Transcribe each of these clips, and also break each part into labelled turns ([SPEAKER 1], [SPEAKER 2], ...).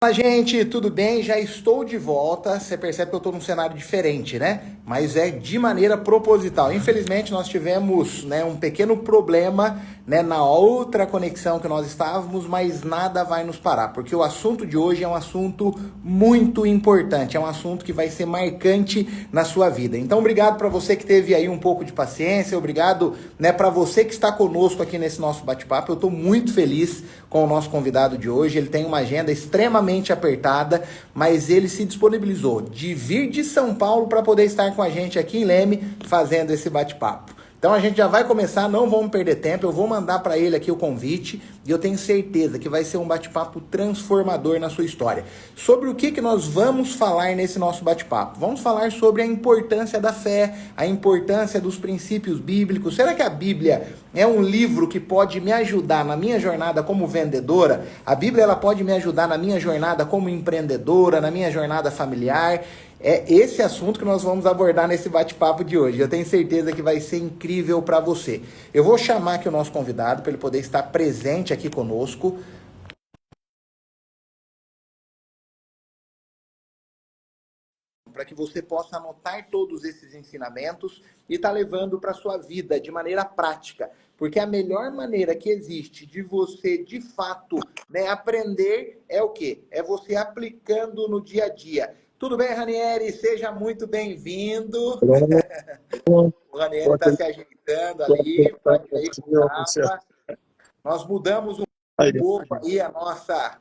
[SPEAKER 1] Fala, gente, tudo bem? Já estou de volta. Você percebe que eu estou num cenário diferente, né? Mas é de maneira proposital. Infelizmente, nós tivemos, né, um pequeno problema, né, na outra conexão que nós estávamos, mas nada vai nos parar, porque o assunto de hoje é um assunto muito importante, é um assunto que vai ser marcante na sua vida. Então, obrigado para você que teve aí um pouco de paciência, obrigado, né, para você que está conosco aqui nesse nosso bate-papo. Eu estou muito feliz com o nosso convidado de hoje. Ele tem uma agenda extremamente apertada, mas ele se disponibilizou de vir de São Paulo para poder estar com a gente aqui em Leme fazendo esse bate-papo. Então a gente já vai começar, não vamos perder tempo, eu vou mandar para ele aqui o convite e eu tenho certeza que vai ser um bate-papo transformador na sua história. Sobre o que nós vamos falar nesse nosso bate-papo? Vamos falar sobre a importância da fé, a importância dos princípios bíblicos. Será que a Bíblia é um livro que pode me ajudar na minha jornada como vendedora? A Bíblia ela pode me ajudar na minha jornada como empreendedora, na minha jornada familiar? É esse assunto que nós vamos abordar nesse bate-papo de hoje. Eu tenho certeza que vai ser incrível para você. Eu vou chamar aqui o nosso convidado para ele poder estar presente aqui conosco. Para que você possa anotar todos esses ensinamentos e estar levando para a sua vida de maneira prática. Porque a melhor maneira que existe de você, de fato, né, aprender é o quê? É você aplicando no dia a dia. Tudo bem, Ranieri? Seja muito bem-vindo. O Ranieri está se ajeitando ali para ir aí com calma. Nós mudamos um pouco aí a nossa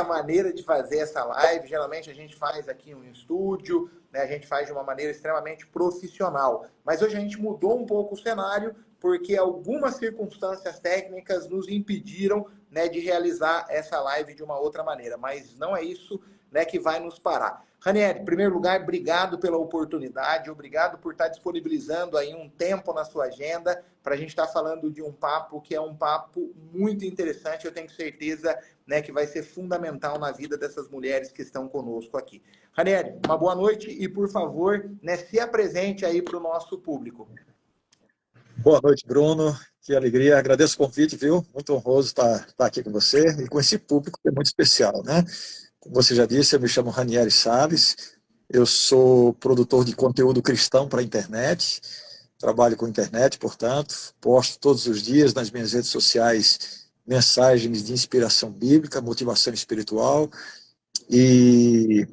[SPEAKER 1] maneira de fazer essa live. Geralmente a gente faz aqui um estúdio, né? A gente faz de uma maneira extremamente profissional. Mas hoje a gente mudou um pouco o cenário porque algumas circunstâncias técnicas nos impediram, né, de realizar essa live de uma outra maneira. Mas não é isso, né, que vai nos parar. Ranieri, em primeiro lugar, obrigado pela oportunidade, obrigado por estar disponibilizando aí um tempo na sua agenda para a gente estar falando de um papo que é um papo muito interessante. Eu tenho certeza, né, que vai ser fundamental na vida dessas mulheres que estão conosco aqui. Ranieri, uma boa noite e, por favor, né, se apresente aí para o nosso público.
[SPEAKER 2] Boa noite, Bruno. Que alegria. Agradeço o convite, viu? Muito honroso estar aqui com você e com esse público que é muito especial, né? Como você já disse, eu me chamo Ranieri Salles. Eu sou produtor de conteúdo cristão para a internet. Trabalho com internet, portanto. Posto todos os dias nas minhas redes sociais mensagens de inspiração bíblica, motivação espiritual e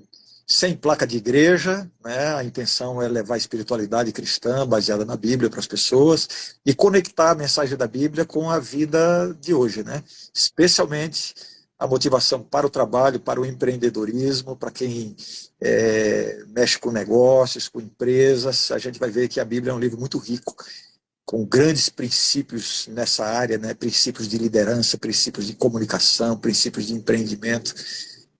[SPEAKER 2] sem placa de igreja, né? A intenção é levar a espiritualidade cristã baseada na Bíblia para as pessoas e conectar a mensagem da Bíblia com a vida de hoje, né? Especialmente a motivação para o trabalho, para o empreendedorismo, para quem mexe com negócios, com empresas. A gente vai ver que a Bíblia é um livro muito rico, com grandes princípios nessa área, né? Princípios de liderança, princípios de comunicação, princípios de empreendimento.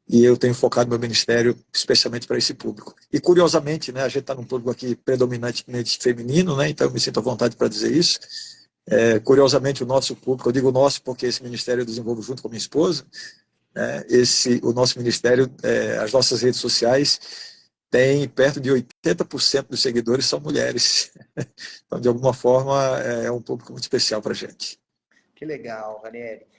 [SPEAKER 2] E eu tenho focado meu ministério especialmente para esse público. E curiosamente, né, a gente está num público aqui predominantemente feminino, né, então eu me sinto à vontade para dizer isso. Curiosamente, o nosso público, eu digo nosso porque esse ministério eu desenvolvo junto com a minha esposa, né, o nosso ministério, as nossas redes sociais, tem perto de 80% dos seguidores são mulheres. Então, de alguma forma, é um público muito especial para a gente.
[SPEAKER 1] Que legal, Ranieri.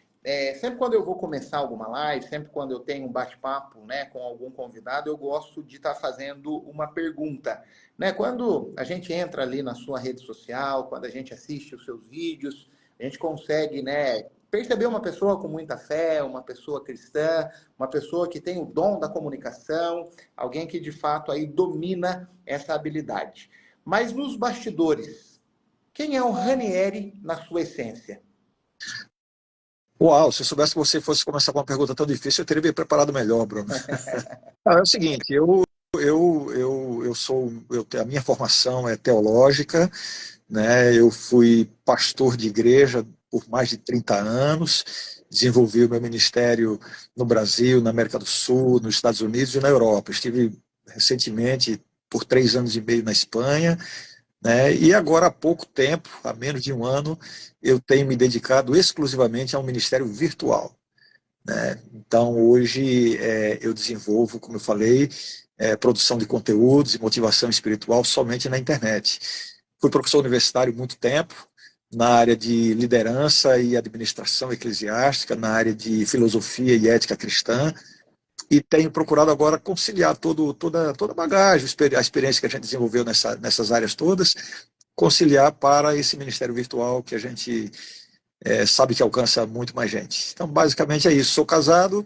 [SPEAKER 1] Sempre quando eu vou começar alguma live, sempre quando eu tenho um bate-papo, né, com algum convidado, eu gosto de estar fazendo uma pergunta. Né? Quando a gente entra ali na sua rede social, quando a gente assiste os seus vídeos, a gente consegue, né, perceber uma pessoa com muita fé, uma pessoa cristã, uma pessoa que tem o dom da comunicação, alguém que de fato aí domina essa habilidade. Mas nos bastidores, quem é o Ranieri na sua essência?
[SPEAKER 2] Uau, se eu soubesse que você fosse começar com uma pergunta tão difícil, eu teria me preparado melhor, Bruno. É o seguinte, a minha formação é teológica, né? Eu fui pastor de igreja por mais de 30 anos, desenvolvi o meu ministério no Brasil, na América do Sul, nos Estados Unidos e na Europa. Estive recentemente por 3 anos e meio na Espanha, né? E agora há pouco tempo, há menos de um ano, eu tenho me dedicado exclusivamente ao ministério virtual, né? Então hoje eu desenvolvo, como eu falei, produção de conteúdos e motivação espiritual somente na internet. Fui professor universitário muito tempo, na área de liderança e administração eclesiástica, na área de filosofia e ética cristã, e tenho procurado agora conciliar toda a bagagem, a experiência que a gente desenvolveu nessas áreas todas, conciliar para esse ministério virtual que a gente sabe que alcança muito mais gente. Então, basicamente é isso. Sou casado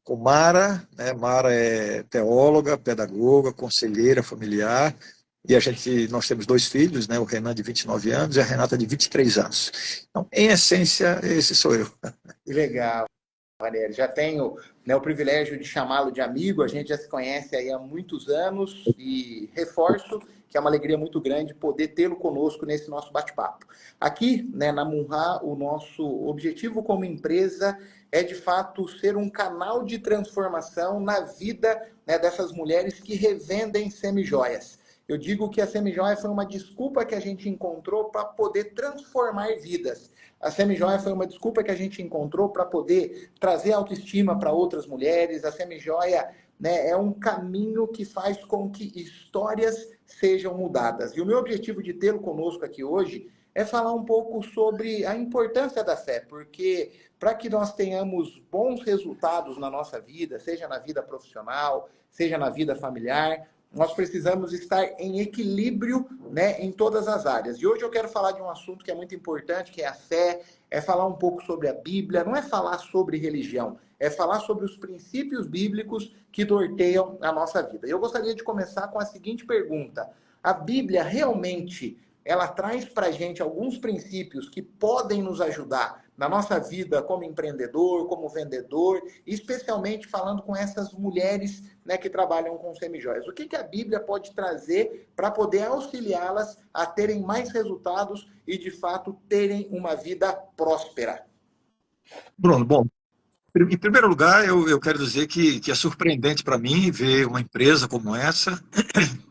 [SPEAKER 2] com Mara, né? Mara é teóloga, pedagoga, conselheira familiar, e nós temos dois filhos, né? O Renan de 29 anos e a Renata de 23 anos. Então, em essência, esse sou eu.
[SPEAKER 1] Que legal, Ranieri. Já tenho, né, o privilégio de chamá-lo de amigo, a gente já se conhece aí há muitos anos e reforço que é uma alegria muito grande poder tê-lo conosco nesse nosso bate-papo. Aqui, né, na Munhá, o nosso objetivo como empresa é, de fato, ser um canal de transformação na vida, né, dessas mulheres que revendem semijoias. Eu digo que a semijoia foi uma desculpa que a gente encontrou para poder transformar vidas. A semijoia foi uma desculpa que a gente encontrou para poder trazer autoestima para outras mulheres. A semijoia, né, é um caminho que faz com que histórias sejam mudadas. E o meu objetivo de tê-lo conosco aqui hoje é falar um pouco sobre a importância da fé, porque para que nós tenhamos bons resultados na nossa vida, seja na vida profissional, seja na vida familiar, nós precisamos estar em equilíbrio, né, em todas as áreas. E hoje eu quero falar de um assunto que é muito importante, que é a fé, é falar um pouco sobre a Bíblia, não é falar sobre religião, é falar sobre os princípios bíblicos que norteiam a nossa vida. Eu gostaria de começar com a seguinte pergunta: a Bíblia realmente ela traz para a gente alguns princípios que podem nos ajudar na nossa vida como empreendedor, como vendedor, especialmente falando com essas mulheres, né, que trabalham com semijoias. O que a Bíblia pode trazer para poder auxiliá-las a terem mais resultados e, de fato, terem uma vida próspera?
[SPEAKER 2] Bruno, bom, em primeiro lugar, eu quero dizer que é surpreendente para mim ver uma empresa como essa,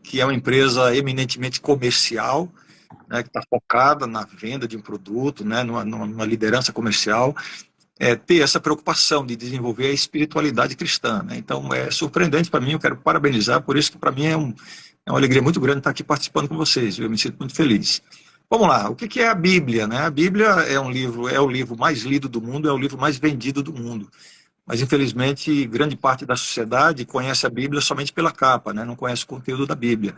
[SPEAKER 2] que é uma empresa eminentemente comercial, né, que está focada na venda de um produto, né, numa liderança comercial, ter essa preocupação de desenvolver a espiritualidade cristã. Né? Então, é surpreendente para mim, eu quero parabenizar, por isso que para mim é uma alegria muito grande estar aqui participando com vocês, eu me sinto muito feliz. Vamos lá, o que é a Bíblia? Né? A Bíblia é o livro mais lido do mundo, é o livro mais vendido do mundo. Mas, infelizmente, grande parte da sociedade conhece a Bíblia somente pela capa, né? Não conhece o conteúdo da Bíblia.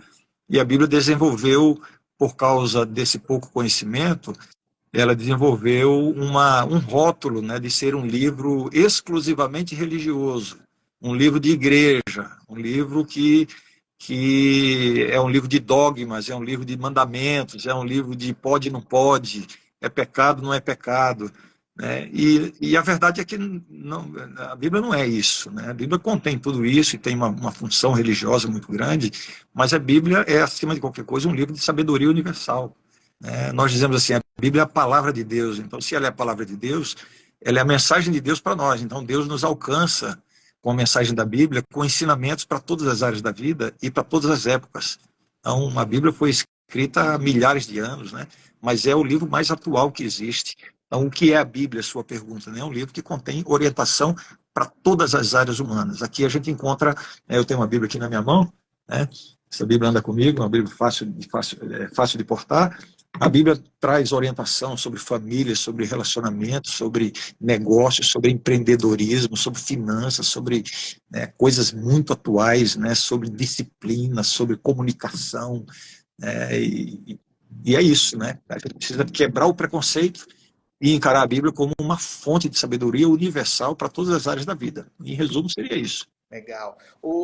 [SPEAKER 2] E a Bíblia desenvolveu, por causa desse pouco conhecimento, ela desenvolveu um rótulo, né, de ser um livro exclusivamente religioso, um livro de igreja, um livro que é um livro de dogmas, é um livro de mandamentos, é um livro de pode, não pode, é pecado, não é pecado. Né? E a verdade é que não, a Bíblia não é isso. Né? A Bíblia contém tudo isso e tem uma função religiosa muito grande, mas a Bíblia é, acima de qualquer coisa, um livro de sabedoria universal. Nós dizemos assim, a Bíblia é a palavra de Deus. Então, se ela é a palavra de Deus, ela é a mensagem de Deus para nós. Então, Deus nos alcança com a mensagem da Bíblia, com ensinamentos para todas as áreas da vida e para todas as épocas. Então, a Bíblia foi escrita há milhares de anos, né? Mas é o livro mais atual que existe. Então, o que é a Bíblia, sua pergunta? Né? É um livro que contém orientação para todas as áreas humanas. Aqui a gente encontra, eu tenho uma Bíblia aqui na minha mão, né? Essa Bíblia anda comigo, uma Bíblia fácil de portar. A Bíblia traz orientação sobre família, sobre relacionamento, sobre negócios, sobre empreendedorismo, sobre finanças, sobre, né, coisas muito atuais, né, sobre disciplina, sobre comunicação. E é isso, né? A gente precisa quebrar o preconceito e encarar a Bíblia como uma fonte de sabedoria universal para todas as áreas da vida. Em resumo, seria isso.
[SPEAKER 1] Legal. O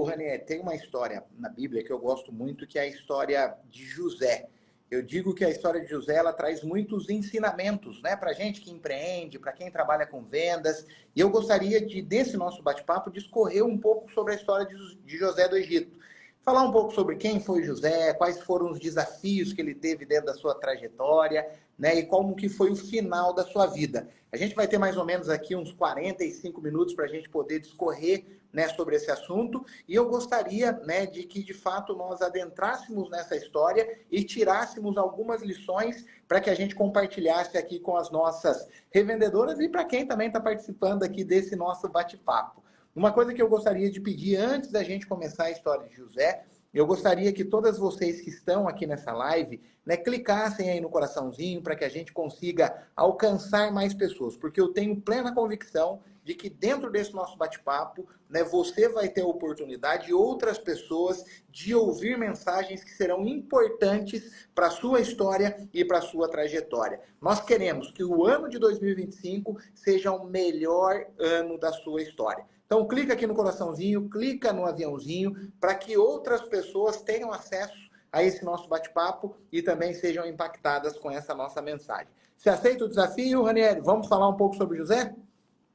[SPEAKER 1] Ranieri, tem uma história na Bíblia que eu gosto muito, que é a história de José. Eu digo que a história de José, ela traz muitos ensinamentos, né, para gente que empreende, para quem trabalha com vendas. E eu gostaria desse nosso bate-papo, discorrer um pouco sobre a história de José do Egito. Falar um pouco sobre quem foi José, quais foram os desafios que ele teve dentro da sua trajetória, né, e como que foi o final da sua vida. A gente vai ter mais ou menos aqui uns 45 minutos para a gente poder discorrer, né, sobre esse assunto, e eu gostaria, né, de que, de fato, nós adentrássemos nessa história e tirássemos algumas lições para que a gente compartilhasse aqui com as nossas revendedoras e para quem também está participando aqui desse nosso bate-papo. Uma coisa que eu gostaria de pedir antes da gente começar a história de José eu gostaria que todas vocês que estão aqui nessa live, né, clicassem aí no coraçãozinho para que a gente consiga alcançar mais pessoas, porque eu tenho plena convicção de que dentro desse nosso bate-papo, né, você vai ter a oportunidade e outras pessoas de ouvir mensagens que serão importantes para a sua história e para a sua trajetória. Nós queremos que o ano de 2025 seja o melhor ano da sua história. Então clica aqui no coraçãozinho, clica no aviãozinho, para que outras pessoas tenham acesso a esse nosso bate-papo e também sejam impactadas com essa nossa mensagem. Você aceita o desafio, Ranieri? Vamos falar um pouco sobre José?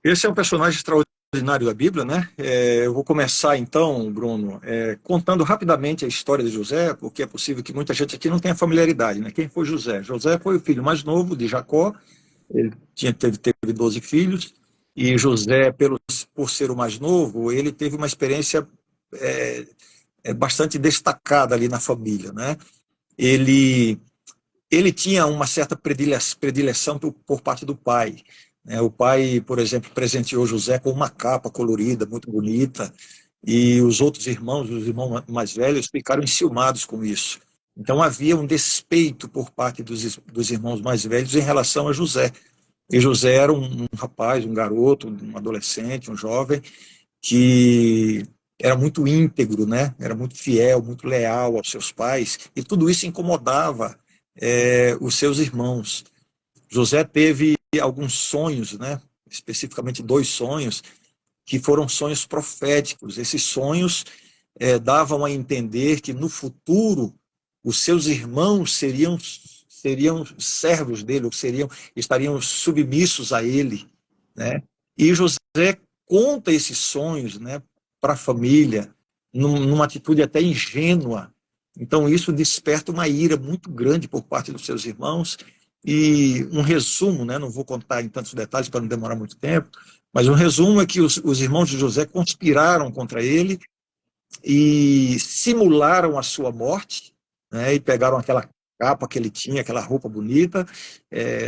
[SPEAKER 2] Esse é um personagem extraordinário da Bíblia, né? Eu vou começar então, Bruno, contando rapidamente a história de José, porque é possível que muita gente aqui não tenha familiaridade, né? Quem foi José? José foi o filho mais novo de Jacó, ele teve 12 filhos, e José, por ser o mais novo, ele teve uma experiência bastante destacada ali na família, né? Ele tinha uma certa predileção por parte do pai, né? O pai, por exemplo, presenteou José com uma capa colorida, muito bonita, e os outros irmãos, os irmãos mais velhos, ficaram enciumados com isso. Então havia um despeito por parte dos irmãos mais velhos em relação a José. E José era um rapaz, um garoto, um adolescente, um jovem, que era muito íntegro, né? Era muito fiel, muito leal aos seus pais, e tudo isso incomodava os seus irmãos. José teve alguns sonhos, né? Especificamente 2 sonhos, que foram sonhos proféticos. Esses sonhos davam a entender que no futuro os seus irmãos seriam servos dele, ou estariam submissos a ele, né? E José conta esses sonhos, né, para a família, numa atitude até ingênua. Então isso desperta uma ira muito grande por parte dos seus irmãos. E um resumo, né, não vou contar em tantos detalhes para não demorar muito tempo, mas um resumo é que os irmãos de José conspiraram contra ele e simularam a sua morte, né, e pegaram aquela capa que ele tinha, aquela roupa bonita,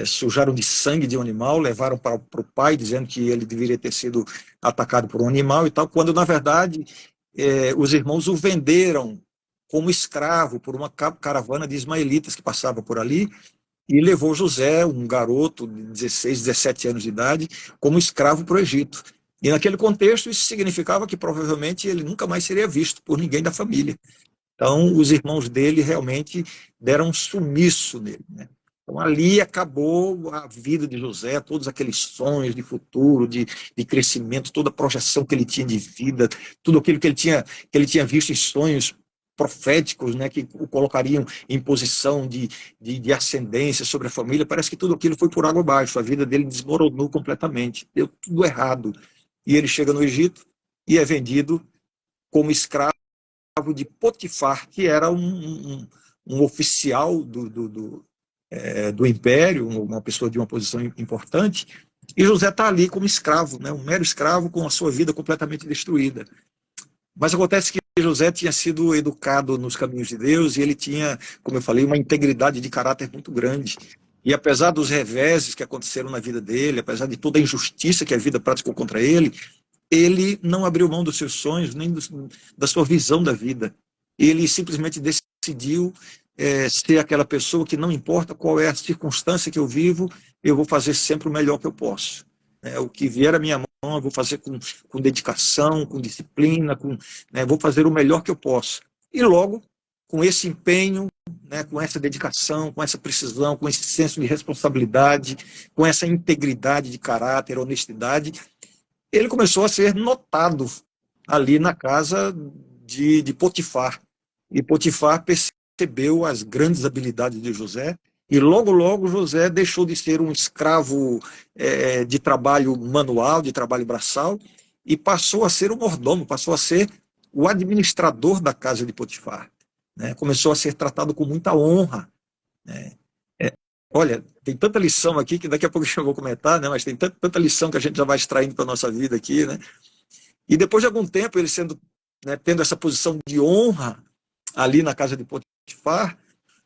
[SPEAKER 2] sujaram de sangue de um animal, levaram para o pai, dizendo que ele deveria ter sido atacado por um animal e tal, quando, na verdade, os irmãos o venderam como escravo por uma caravana de ismaelitas que passava por ali, e levou José, um garoto de 16, 17 anos de idade, como escravo para o Egito. E naquele contexto, isso significava que provavelmente ele nunca mais seria visto por ninguém da família. Então, os irmãos dele realmente deram um sumiço nele, né? Então, ali acabou a vida de José, todos aqueles sonhos de futuro, de crescimento, toda a projeção que ele tinha de vida, tudo aquilo que ele tinha visto em sonhos proféticos, né, que o colocariam em posição de ascendência sobre a família. Parece que tudo aquilo foi por água abaixo, a vida dele desmoronou completamente, deu tudo errado. E ele chega no Egito e é vendido como escravo de Potifar, que era um oficial do império, uma pessoa de uma posição importante, e José está ali como escravo, né, um mero escravo com a sua vida completamente destruída. Mas acontece que José tinha sido educado nos caminhos de Deus e ele tinha, como eu falei, uma integridade de caráter muito grande. E apesar dos reveses que aconteceram na vida dele, apesar de toda a injustiça que a vida praticou contra ele não abriu mão dos seus sonhos, nem da sua visão da vida. Ele simplesmente decidiu ser aquela pessoa que não importa qual é a circunstância que eu vivo, eu vou fazer sempre o melhor que eu posso. O que vier à minha mão, eu vou fazer com dedicação, com disciplina, vou fazer o melhor que eu posso. E logo, com esse empenho, né, com essa dedicação, com essa precisão, com esse senso de responsabilidade, com essa integridade de caráter, honestidade, ele começou a ser notado ali na casa de Potifar. E Potifar percebeu as grandes habilidades de José, e logo, logo José deixou de ser um escravo de trabalho manual, de trabalho braçal, e passou a ser o mordomo, passou a ser o administrador da casa de Potifar, né? Começou a ser tratado com muita honra, né? Olha, tem tanta lição aqui que daqui a pouco eu vou comentar, né? Mas tem tanta lição que a gente já vai extraindo para a nossa vida aqui, né? E depois de algum tempo, ele tendo essa posição de honra ali na casa de Potifar,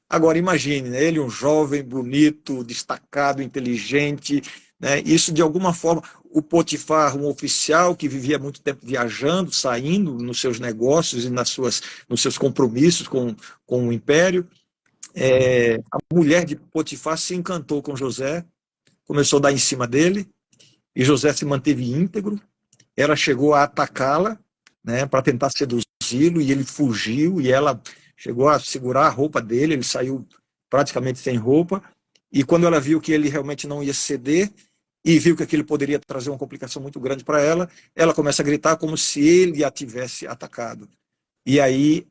[SPEAKER 2] agora imagine, né? Ele um jovem, bonito, destacado, inteligente, né? Isso, de alguma forma, o Potifar, um oficial que vivia muito tempo viajando, saindo nos seus negócios e nos seus compromissos com o império, a mulher de Potifar se encantou com José, começou a dar em cima dele, e José se manteve íntegro. Ela chegou a atacá-la, né, para tentar seduzi-lo, e ele fugiu, e ela chegou a segurar a roupa dele, ele saiu praticamente sem roupa, e quando ela viu que ele realmente não ia ceder, e viu que aquilo poderia trazer uma complicação muito grande para ela, ela começa a gritar como se ele a tivesse atacado. E aí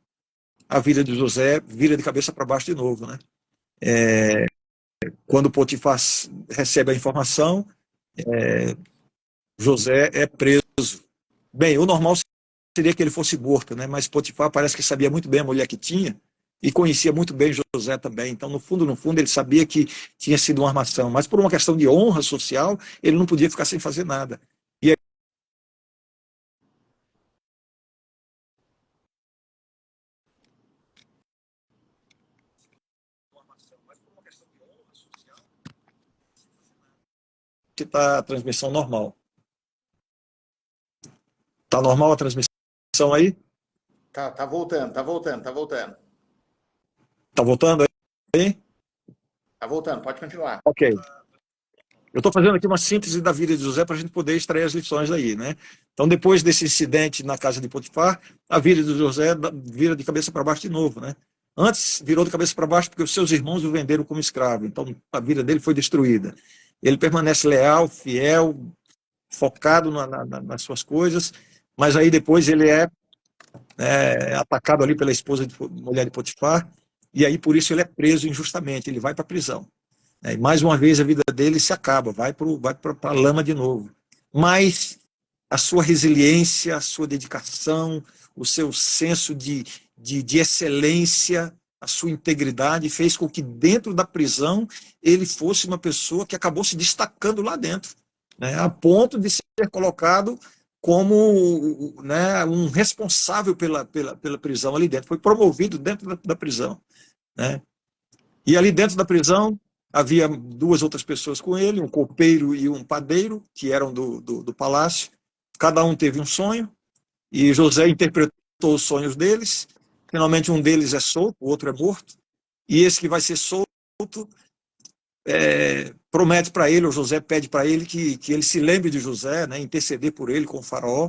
[SPEAKER 2] a vida de José vira de cabeça para baixo de novo, né? Quando Potifar recebe a informação, José é preso. Bem, o normal seria que ele fosse morto, né? Mas Potifar parece que sabia muito bem a mulher que tinha e conhecia muito bem José também. Então, no fundo, ele sabia que tinha sido uma armação. Mas por uma questão de honra social, ele não podia ficar sem fazer nada. E aí, está a transmissão normal. Está normal a transmissão aí?
[SPEAKER 1] Tá voltando, tá voltando, tá voltando.
[SPEAKER 2] Está voltando aí?
[SPEAKER 1] Tá voltando, pode continuar.
[SPEAKER 2] Ok. Eu estou fazendo aqui uma síntese da vida de José para a gente poder extrair as lições daí, né? Então, depois desse incidente na casa de Potifar, a vida de José vira de cabeça para baixo de novo, né? Antes virou de cabeça para baixo porque os seus irmãos o venderam como escravo. Então, a vida dele foi destruída. Ele permanece leal, fiel, focado nas suas coisas, mas aí depois ele é atacado ali pela esposa mulher de Potifar, e aí por isso ele é preso injustamente, ele vai para a prisão. E mais uma vez a vida dele se acaba, vai para a lama de novo. Mas a sua resiliência, a sua dedicação, o seu senso de excelência, a sua integridade fez com que dentro da prisão ele fosse uma pessoa que acabou se destacando lá dentro, né, a ponto de ser colocado como, né, um responsável pela prisão ali dentro. Foi promovido dentro da prisão, né? E ali dentro da prisão havia duas outras pessoas com ele, um copeiro e um padeiro, que eram do palácio. Cada um teve um sonho, e José interpretou os sonhos deles. Finalmente um deles é solto, o outro é morto. E esse que vai ser solto promete para ele, ou José pede para ele que ele se lembre de José, né, interceder por ele com o faraó,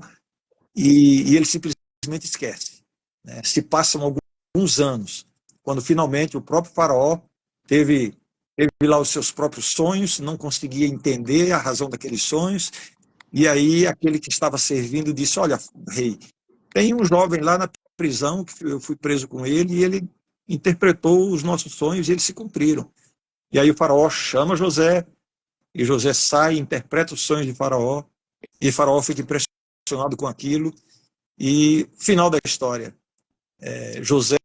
[SPEAKER 2] e ele simplesmente esquece, né? Se passam alguns anos, quando finalmente o próprio faraó teve lá os seus próprios sonhos, não conseguia entender a razão daqueles sonhos, e aí aquele que estava servindo disse: olha, rei, tem um jovem lá na prisão, que eu fui preso com ele, e ele interpretou os nossos sonhos e eles se cumpriram. E aí o faraó chama José, e José sai, interpreta os sonhos de faraó, e faraó fica impressionado com aquilo, e final da história, José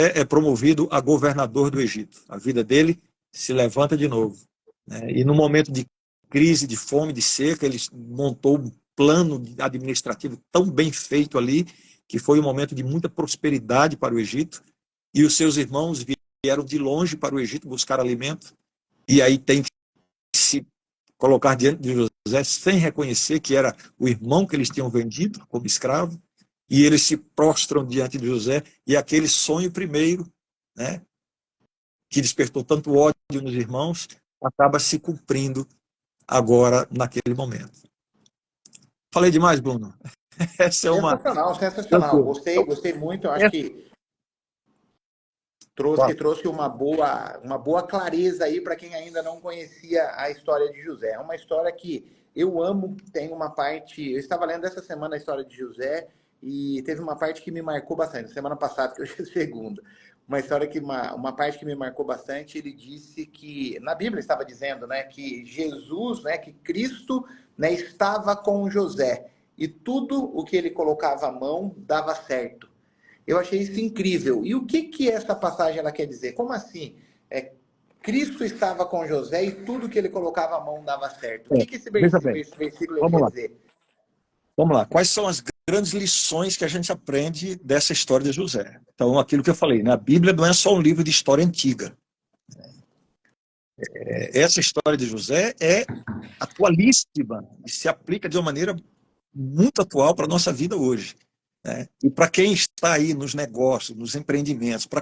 [SPEAKER 2] é promovido a governador do Egito. A vida dele se levanta de novo, né? E no momento de crise, de fome, de seca, ele montou um plano administrativo tão bem feito ali, que foi um momento de muita prosperidade para o Egito, e os seus irmãos vieram de longe para o Egito buscar alimento, e aí tem que se colocar diante de José sem reconhecer que era o irmão que eles tinham vendido como escravo, e eles se prostram diante de José, e aquele sonho primeiro, né, que despertou tanto ódio nos irmãos, acaba se cumprindo agora, naquele momento. Falei demais, Bruno? Essa é uma...
[SPEAKER 1] Sensacional, sensacional. Gostei muito. Eu acho que trouxe uma boa clareza aí para quem ainda não conhecia a história de José. É uma história que eu amo, tem uma parte... Eu estava lendo essa semana a história de José e teve uma parte que me marcou bastante. Semana passada, que hoje é segunda. Uma parte que me marcou bastante, ele disse que, na Bíblia estava dizendo, né, que Jesus, né, que Cristo, né, estava com José e tudo o que ele colocava a mão dava certo. Eu achei isso incrível. E o que essa passagem ela quer dizer? Como assim? Cristo estava com José e tudo que ele colocava a mão dava certo. O que esse versículo
[SPEAKER 2] Vamos
[SPEAKER 1] quer
[SPEAKER 2] lá.
[SPEAKER 1] dizer?
[SPEAKER 2] Vamos lá. Quais são as grandes lições que a gente aprende dessa história de José? Então, aquilo que eu falei, né? A Bíblia não é só um livro de história antiga. essa história de José é atualíssima e se aplica de uma maneira muito atual para a nossa vida hoje, né? E para quem está aí nos negócios, nos empreendimentos, para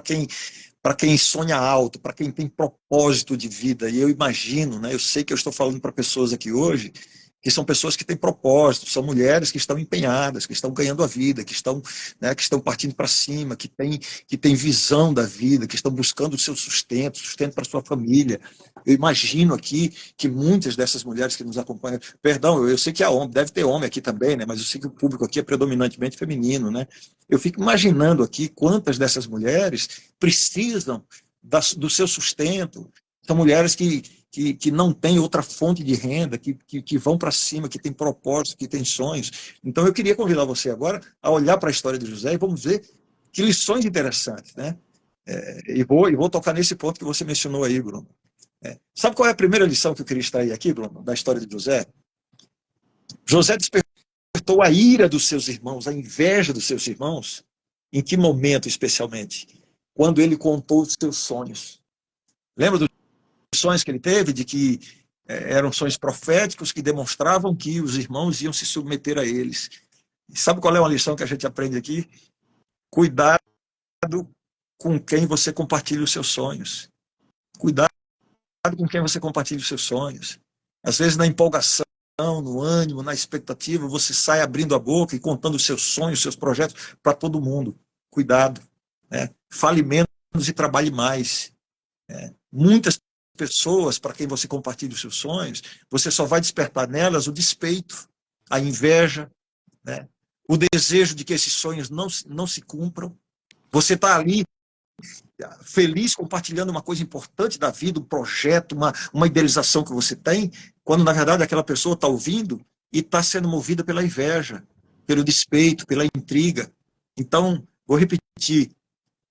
[SPEAKER 2] quem sonha alto, para quem tem propósito de vida, e eu imagino, né, eu sei que eu estou falando para pessoas aqui hoje que são pessoas que têm propósito, são mulheres que estão empenhadas, que estão ganhando a vida, que estão, né, que estão partindo para cima, que têm visão da vida, que estão buscando o seu sustento, sustento para sua família. Eu imagino aqui que muitas dessas mulheres que nos acompanham, perdão, eu sei que há homem, deve ter homem aqui também, né, mas eu sei que o público aqui é predominantemente feminino, né? Eu fico imaginando aqui quantas dessas mulheres precisam do seu sustento. São mulheres que não têm outra fonte de renda, que vão para cima, que têm propósito, que têm sonhos. Então, eu queria convidar você agora a olhar para a história de José e vamos ver que lições interessantes, né? E vou tocar nesse ponto que você mencionou aí, Bruno. Sabe qual é a primeira lição que eu queria extrair aqui, Bruno, da história de José? José despertou a ira dos seus irmãos, a inveja dos seus irmãos. Em que momento, especialmente? Quando ele contou os seus sonhos. Lembra dos sonhos que ele teve, de que eram sonhos proféticos que demonstravam que os irmãos iam se submeter a eles. E sabe qual é uma lição que a gente aprende aqui? Cuidado com quem você compartilha os seus sonhos. Cuidado com quem você compartilha os seus sonhos. Às vezes, na empolgação, no ânimo, na expectativa, você sai abrindo a boca e contando os seus sonhos, os seus projetos para todo mundo. Cuidado, né? Fale menos e trabalhe mais. Muitas pessoas para quem você compartilha os seus sonhos, você só vai despertar nelas o despeito, a inveja, né? O desejo de que esses sonhos não se cumpram. Você está ali feliz compartilhando uma coisa importante da vida, um projeto, uma idealização que você tem, quando na verdade aquela pessoa está ouvindo e está sendo movida pela inveja, pelo despeito, pela intriga. Então, vou repetir,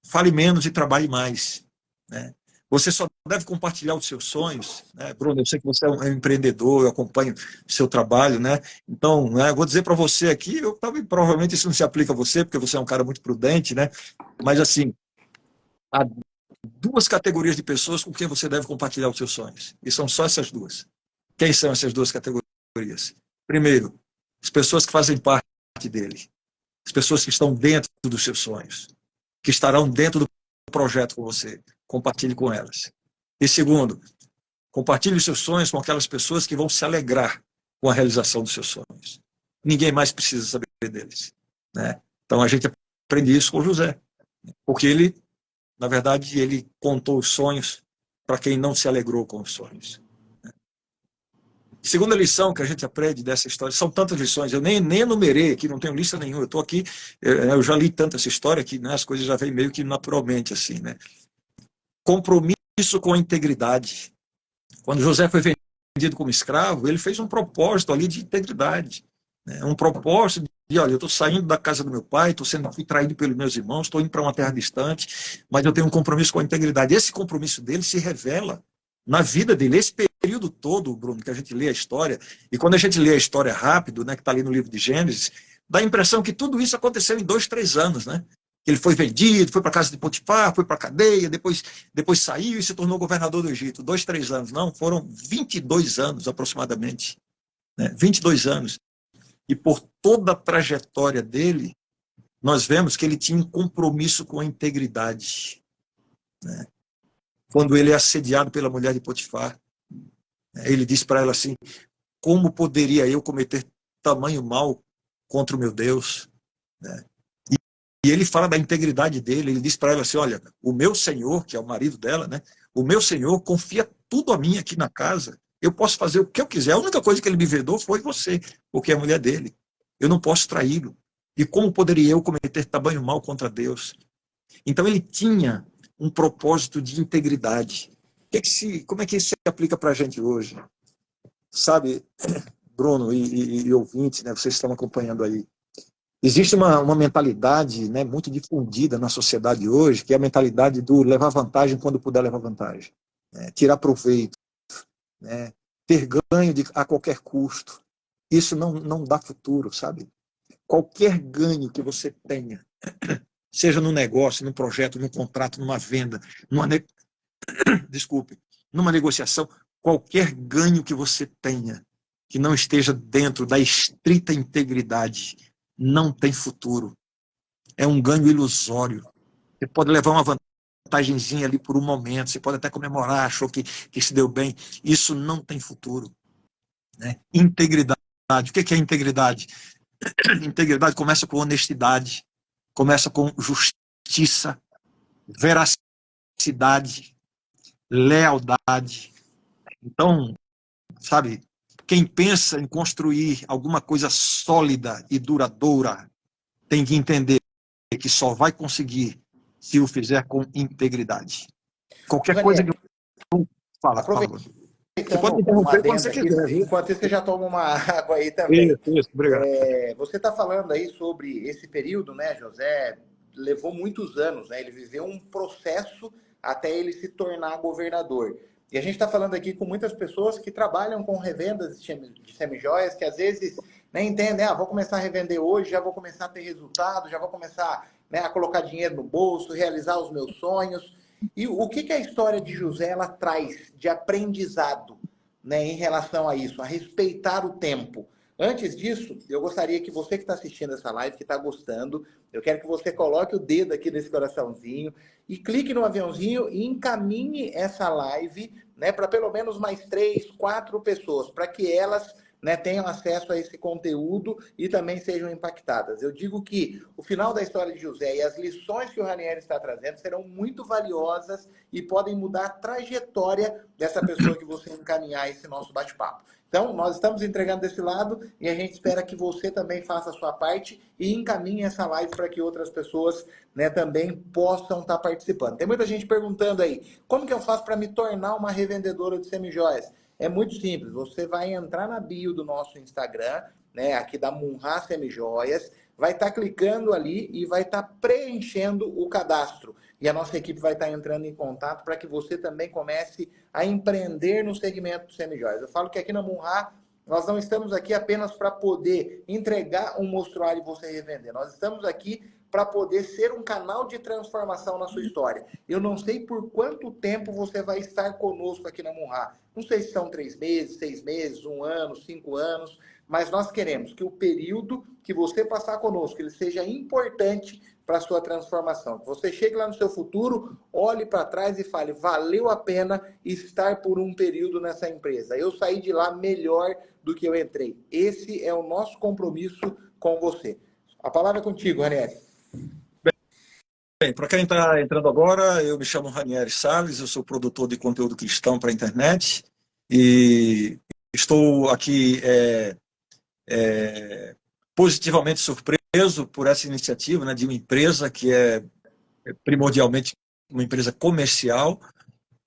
[SPEAKER 2] fale menos e trabalhe mais, né? Você só deve compartilhar os seus sonhos, né? Bruno, eu sei que você é um empreendedor, eu acompanho o seu trabalho, né? Então, né, vou dizer para você aqui, provavelmente isso não se aplica a você, porque você é um cara muito prudente, né? Mas assim, há duas categorias de pessoas com quem você deve compartilhar os seus sonhos. E são só essas duas. Quem são essas duas categorias? Primeiro, as pessoas que fazem parte dele. As pessoas que estão dentro dos seus sonhos. Que estarão dentro do projeto com você. Compartilhe com elas. E segundo, compartilhe os seus sonhos com aquelas pessoas que vão se alegrar com a realização dos seus sonhos. Ninguém mais precisa saber deles, né? Então a gente aprende isso com José. Porque ele, na verdade, ele contou os sonhos para quem não se alegrou com os sonhos. Segunda lição que a gente aprende dessa história, são tantas lições, eu nem enumerei aqui, não tenho lista nenhuma, eu estou aqui, eu já li tanto essa história que, né, as coisas já vêm meio que naturalmente, né? Compromisso com a integridade. Quando José foi vendido como escravo, ele fez um propósito ali de integridade, né? Um propósito de, olha, eu estou saindo da casa do meu pai, fui traído pelos meus irmãos, estou indo para uma terra distante, mas eu tenho um compromisso com a integridade. Esse compromisso dele se revela na vida dele. Esse período todo, Bruno, que a gente lê a história, e quando a gente lê a história rápido, né, que está ali no livro de Gênesis, dá a impressão que tudo isso aconteceu em 2, 3 anos, né? Ele foi vendido, foi para a casa de Potifar, foi para a cadeia, depois saiu e se tornou governador do Egito. 2, 3 anos. Não, foram 22 anos aproximadamente, né? 22 anos. E por toda a trajetória dele, nós vemos que ele tinha um compromisso com a integridade, né? Quando ele é assediado pela mulher de Potifar, ele diz para ela assim: como poderia eu cometer tamanho mal contra o meu Deus, né? E ele fala da integridade dele, ele diz para ela assim: olha, o meu senhor, que é o marido dela, né? O meu senhor confia tudo a mim aqui na casa, eu posso fazer o que eu quiser, a única coisa que ele me vedou foi você, porque é a mulher dele, eu não posso traí-lo, e como poderia eu cometer tamanho mal contra Deus? Então ele tinha um propósito de integridade. Como é que isso se aplica para a gente hoje? Sabe, Bruno e ouvintes, né, vocês estão acompanhando aí, existe uma mentalidade, né, muito difundida na sociedade hoje, que é a mentalidade do levar vantagem quando puder levar vantagem, né, tirar proveito, né, ter ganho a qualquer custo. Isso não dá futuro, sabe? Qualquer ganho que você tenha, seja num negócio, num projeto, num contrato, numa venda, desculpe, numa negociação, qualquer ganho que você tenha, que não esteja dentro da estrita integridade, não tem futuro. É um ganho ilusório. Você pode levar uma vantagenzinha ali por um momento, você pode até comemorar, achou que se deu bem. Isso não tem futuro. Né? Integridade. O que é integridade? Integridade começa com honestidade, começa com justiça, veracidade, lealdade. Então, sabe, quem pensa em construir alguma coisa sólida e duradoura tem que entender que só vai conseguir se o fizer com integridade. Qualquer coisa que eu fala, você pode me
[SPEAKER 1] Um
[SPEAKER 2] interromper quando
[SPEAKER 1] adendo
[SPEAKER 2] você
[SPEAKER 1] aqui,
[SPEAKER 2] quiser, viu?
[SPEAKER 1] enquanto isso você já toma uma água aí também.
[SPEAKER 2] Isso, obrigado.
[SPEAKER 1] Você está falando aí sobre esse período, né, José? Levou muitos anos, né? Ele viveu um processo até ele se tornar governador. E a gente está falando aqui com muitas pessoas que trabalham com revendas de semijoias, que às vezes nem entendem, vou começar a revender hoje, já vou começar a ter resultado, já vou começar, né, a colocar dinheiro no bolso, realizar os meus sonhos. E o que a história de José ela traz de aprendizado, né, em relação a isso, a respeitar o tempo? Antes disso, eu gostaria que você que está assistindo essa live, que está gostando, eu quero que você coloque o dedo aqui nesse coraçãozinho e clique no aviãozinho e encaminhe essa live, né, para pelo menos mais 3, 4 pessoas, para que elas, né, tenham acesso a esse conteúdo e também sejam impactadas. Eu digo que o final da história de José e as lições que o Ranieri está trazendo serão muito valiosas e podem mudar a trajetória dessa pessoa que você encaminhar esse nosso bate-papo. Então, nós estamos entregando desse lado e a gente espera que você também faça a sua parte e encaminhe essa live para que outras pessoas, né, também possam estar participando. Tem muita gente perguntando aí, como que eu faço para me tornar uma revendedora de semijoias? É muito simples, você vai entrar na bio do nosso Instagram, né, aqui da Munhá Semijoias, vai estar clicando ali e vai estar preenchendo o cadastro. E a nossa equipe vai estar entrando em contato para que você também comece a empreender no segmento de semijoias. Eu falo que aqui na Munhá, nós não estamos aqui apenas para poder entregar um mostruário e você revender. Nós estamos aqui para poder ser um canal de transformação na sua história. Eu não sei por quanto tempo você vai estar conosco aqui na Munhá. Não sei se são 3 meses, 6 meses, 1 ano, 5 anos, mas nós queremos que o período que você passar conosco, ele seja importante para a sua transformação. Que você chegue lá no seu futuro, olhe para trás e fale, valeu a pena estar por um período nessa empresa. Eu saí de lá melhor do que eu entrei. Esse é o nosso compromisso com você. A palavra é contigo, Ranieri.
[SPEAKER 2] Bem, para quem está entrando agora, eu me chamo Ranieri Salles, eu sou produtor de conteúdo cristão para a internet e estou aqui positivamente surpreso por essa iniciativa, né, de uma empresa que é primordialmente uma empresa comercial,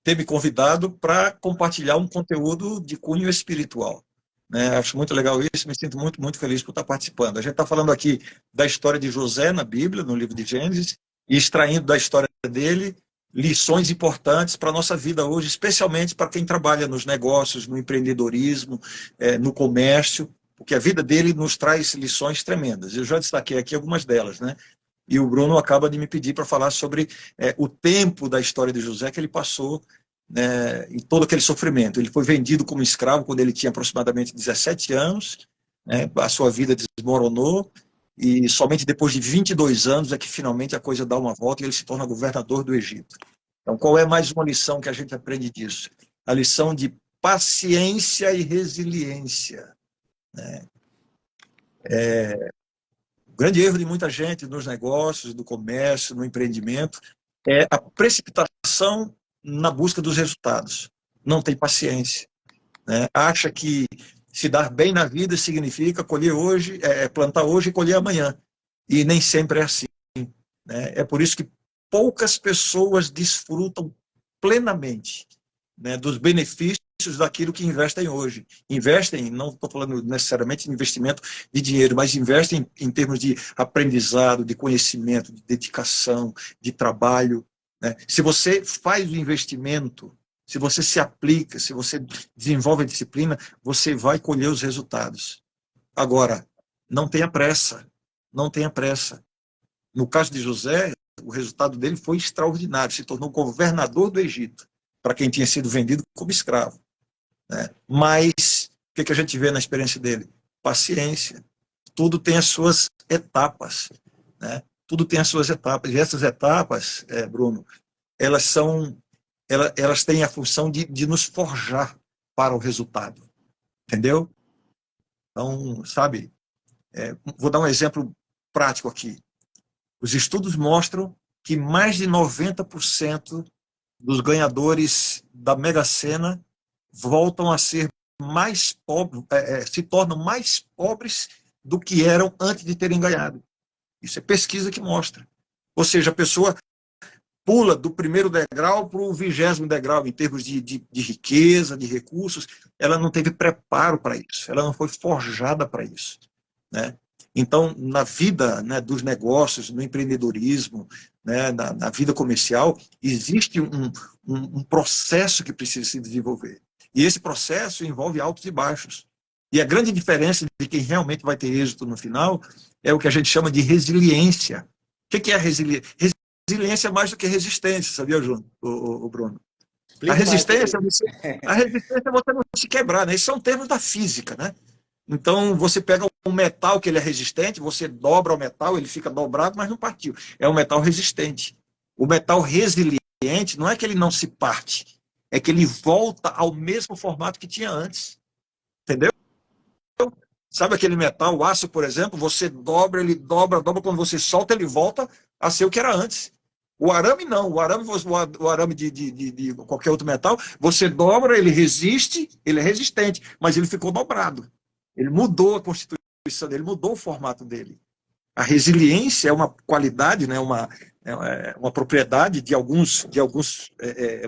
[SPEAKER 2] ter me convidado para compartilhar um conteúdo de cunho espiritual. Né? Acho muito legal isso, me sinto muito, muito feliz por estar participando. A gente está falando aqui da história de José na Bíblia, no livro de Gênesis, e extraindo da história dele lições importantes para a nossa vida hoje, especialmente para quem trabalha nos negócios, no empreendedorismo, no comércio, porque a vida dele nos traz lições tremendas. Eu já destaquei aqui algumas delas, né? E o Bruno acaba de me pedir para falar sobre o tempo da história de José que ele passou, né, em todo aquele sofrimento. Ele foi vendido como escravo quando ele tinha aproximadamente 17 anos, né, a sua vida desmoronou, e somente depois de 22 anos é que finalmente a coisa dá uma volta e ele se torna governador do Egito. Então, qual é mais uma lição que a gente aprende disso? A lição de paciência e resiliência. Né? O grande erro de muita gente nos negócios, no comércio, no empreendimento, é a precipitação na busca dos resultados. Não tem paciência. Né? Acha que se dar bem na vida significa colher hoje, plantar hoje e colher amanhã. E nem sempre é assim. Né? É por isso que poucas pessoas desfrutam plenamente, né, dos benefícios daquilo que investem hoje. Investem, não estou falando necessariamente de investimento de dinheiro, mas investem em termos de aprendizado, de conhecimento, de dedicação, de trabalho. Né? Se você faz o investimento, se você se aplica, se você desenvolve a disciplina, você vai colher os resultados. Agora, não tenha pressa, não tenha pressa. No caso de José, o resultado dele foi extraordinário, se tornou governador do Egito. para quem tinha sido vendido como escravo, né? Mas o que a gente vê na experiência dele? Paciência. Tudo tem as suas etapas, né? Tudo tem as suas etapas. E essas etapas, Bruno, elas são, elas têm a função de nos forjar para o resultado, entendeu? Então, sabe, vou dar um exemplo prático aqui. Os estudos mostram que mais de 90% dos ganhadores da Mega Sena voltam a ser mais pobres, se tornam mais pobres do que eram antes de terem ganhado. Isso é pesquisa que mostra. Ou seja, a pessoa pula do primeiro degrau para o 20º degrau em termos de riqueza, de recursos. Ela não teve preparo para isso, ela não foi forjada para isso, né? Então, na vida, né, dos negócios, no empreendedorismo, né, na vida comercial, existe um processo que precisa se desenvolver. E esse processo envolve altos e baixos. E a grande diferença de quem realmente vai ter êxito no final é o que a gente chama de resiliência. O que é resiliência? Resiliência é mais do que resistência, sabia, o Bruno? A
[SPEAKER 1] Explique mais sobre
[SPEAKER 2] resistência,
[SPEAKER 1] isso.
[SPEAKER 2] a resistência é você não se quebrar, né? Isso são termos da física, né? Então, você pega um metal que ele é resistente, você dobra o metal, ele fica dobrado, mas não partiu. É um metal resistente. O metal resiliente não é que ele não se parte, é que ele volta ao mesmo formato que tinha antes. Entendeu? Sabe aquele metal, o aço, por exemplo, você dobra, ele dobra, quando você solta, ele volta a ser o que era antes. O arame não, o arame de qualquer outro metal, você dobra, ele resiste, ele é resistente, mas ele ficou dobrado. Ele mudou a constituição dele, mudou o formato dele. A resiliência é uma qualidade, né, uma propriedade de alguns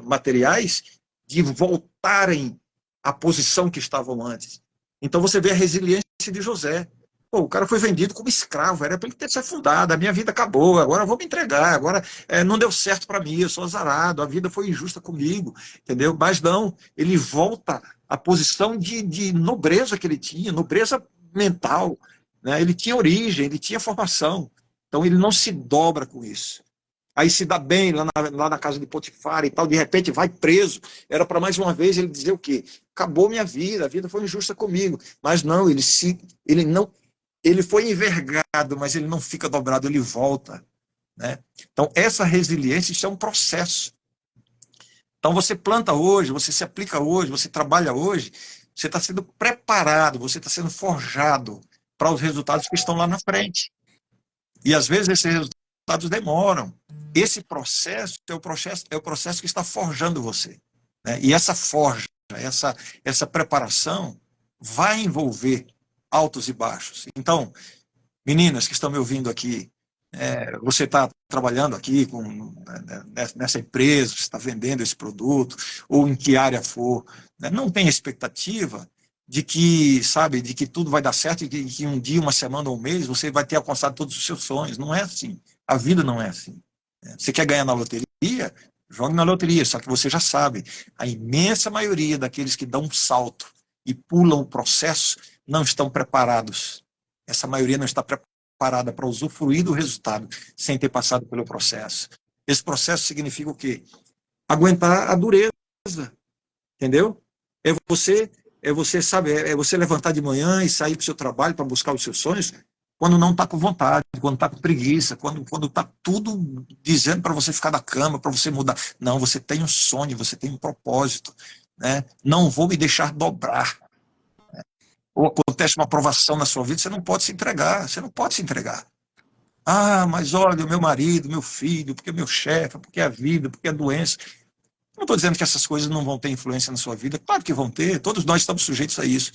[SPEAKER 2] materiais de voltarem à posição que estavam antes. Então você vê a resiliência de José. Pô, o cara foi vendido como escravo, era para ele ter se afundado, a minha vida acabou, agora eu vou me entregar, agora não deu certo para mim, eu sou azarado, a vida foi injusta comigo, entendeu? Mas não, ele volta à posição de nobreza que ele tinha, nobreza mental, né? Ele tinha origem, ele tinha formação, então ele não se dobra com isso. Aí se dá bem lá na casa de Potifar e tal, de repente vai preso. Era para mais uma vez ele dizer o quê? Acabou minha vida, a vida foi injusta comigo. Mas não, ele foi envergado, mas ele não fica dobrado, ele volta, né? Então essa resiliência, isso é um processo. Então você planta hoje, você se aplica hoje, você trabalha hoje, você está sendo preparado, você está sendo forjado para os resultados que estão lá na frente. E às vezes esses resultados demoram. Esse processo é o processo que está forjando você, né? E essa forja, essa preparação vai envolver altos e baixos. Então, meninas que estão me ouvindo aqui, você está trabalhando aqui nessa empresa, você está vendendo esse produto, ou em que área for, né? Não tem expectativa de que, sabe, de que tudo vai dar certo e que um dia, uma semana ou um mês você vai ter alcançado todos os seus sonhos. Não é assim. A vida não é assim. Você quer ganhar na loteria? Jogue na loteria, só que você já sabe, a imensa maioria daqueles que dão um salto e pulam o processo não estão preparados. Essa maioria não está preparada para usufruir do resultado sem ter passado pelo processo. Esse processo significa o quê? Aguentar a dureza, entendeu? Sabe, é você levantar de manhã e sair para o seu trabalho para buscar os seus sonhos quando não está com vontade, quando está com preguiça, quando está tudo dizendo para você ficar da cama, para você mudar. Não, você tem um sonho, você tem um propósito, né? Não vou me deixar dobrar. Ou acontece uma provação na sua vida, você não pode se entregar, você não pode se entregar. Ah, mas olha, o meu marido, meu filho, porque meu chefe, porque a vida, porque a doença. Não estou dizendo que essas coisas não vão ter influência na sua vida, claro que vão ter, todos nós estamos sujeitos a isso,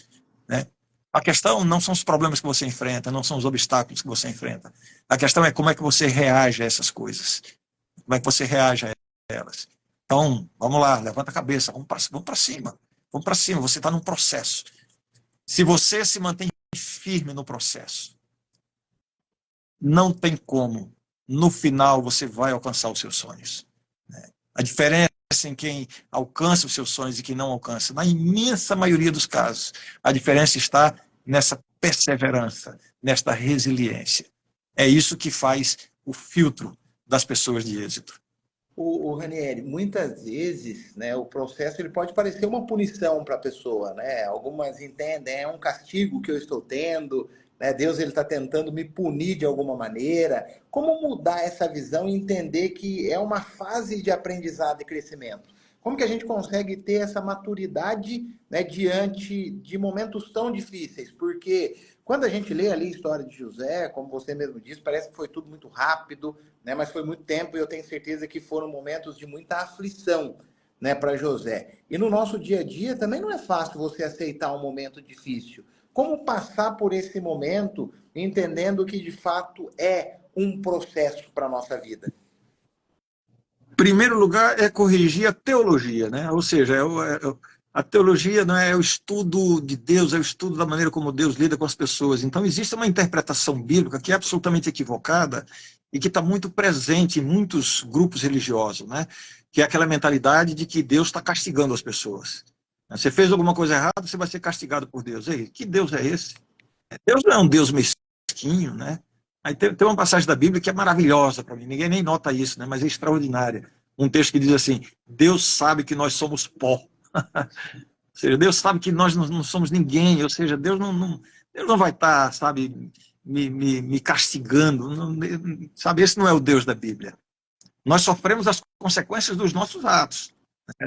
[SPEAKER 2] né? A questão não são os problemas que você enfrenta, não são os obstáculos que você enfrenta. A questão é como é que você reage a essas coisas, como é que você reage a elas. Então, vamos lá, levanta a cabeça, vamos para cima, você está num processo. Se você se mantém firme no processo, não tem como, no final você vai alcançar os seus sonhos, né? A diferença em quem alcança os seus sonhos e quem não alcança, na imensa maioria dos casos, a diferença está nessa perseverança, nesta resiliência. É isso que faz o filtro das pessoas de êxito.
[SPEAKER 1] O Ranieri, muitas vezes, né, o processo ele pode parecer uma punição para a pessoa, né? Algumas entendem, é um castigo que eu estou tendo, né? Deus ele está tentando me punir de alguma maneira. Como mudar essa visão e entender que é uma fase de aprendizado e crescimento? Como que a gente consegue ter essa maturidade, né, diante de momentos tão difíceis? Porque quando a gente lê ali a história de José, como você mesmo disse, parece que foi tudo muito rápido, né? Mas foi muito tempo e eu tenho certeza que foram momentos de muita aflição, né, para José. E no nosso dia a dia também não é fácil você aceitar um momento difícil. Como passar por esse momento entendendo que de fato é um processo para a nossa vida?
[SPEAKER 2] Primeiro lugar é corrigir a teologia, né? Ou seja, a teologia não é o estudo de Deus, é o estudo da maneira como Deus lida com as pessoas. Então existe uma interpretação bíblica que é absolutamente equivocada e que está muito presente em muitos grupos religiosos, né? Que é aquela mentalidade de que Deus está castigando as pessoas. Você fez alguma coisa errada, você vai ser castigado por Deus. Ei, que Deus é esse? Deus não é um Deus mesquinho, né? Aí tem uma passagem da Bíblia que é maravilhosa para mim, ninguém nem nota isso, né? Mas é extraordinária. Um texto que diz assim: Deus sabe que nós somos pó. Ou seja, Deus sabe que nós não somos ninguém, ou seja, Deus não vai estar, sabe, me castigando, não, sabe? Esse não é o Deus da Bíblia. Nós sofremos as consequências dos nossos atos.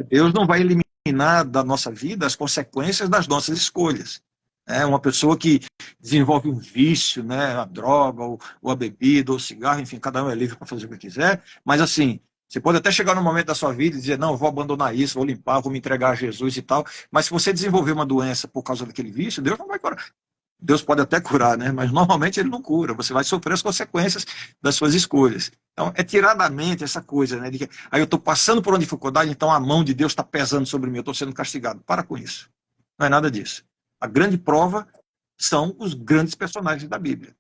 [SPEAKER 2] Deus não vai eliminar da nossa vida as consequências das nossas escolhas. É uma pessoa que desenvolve um vício, né, a droga, ou a bebida, ou o cigarro, enfim, cada um é livre para fazer o que quiser, mas assim, você pode até chegar no momento da sua vida e dizer, não, eu vou abandonar isso, vou limpar, vou me entregar a Jesus e tal, mas se você desenvolver uma doença por causa daquele vício, Deus não vai curar. Deus pode até curar, né? Mas normalmente ele não cura. Você vai sofrer as consequências das suas escolhas. Então, é tirar da mente essa coisa, né? De que, aí eu estou passando por uma dificuldade, então a mão de Deus está pesando sobre mim, eu estou sendo castigado. Para com isso. Não é nada disso. A grande prova são os grandes personagens da Bíblia.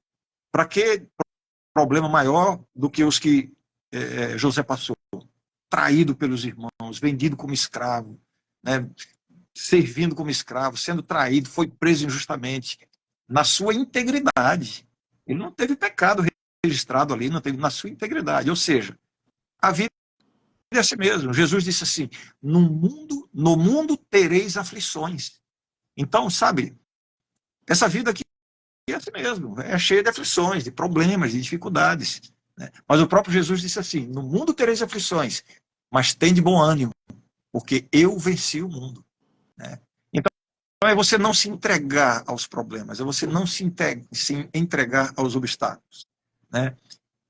[SPEAKER 2] Para que problema maior do que os que José passou? Traído pelos irmãos, vendido como escravo, né? Servindo como escravo, sendo traído, foi preso injustamente, na sua integridade. Ele não teve pecado registrado ali, não teve na sua integridade. Ou seja, a vida é assim mesmo. Jesus disse assim: no mundo tereis aflições. Então, sabe, essa vida aqui é assim mesmo, é cheia de aflições, de problemas, de dificuldades. Né? Mas o próprio Jesus disse assim: no mundo tereis aflições, mas tem de bom ânimo, porque eu venci o mundo. Né? Então, é você não se entregar aos problemas, é você não se entregar aos obstáculos. Né?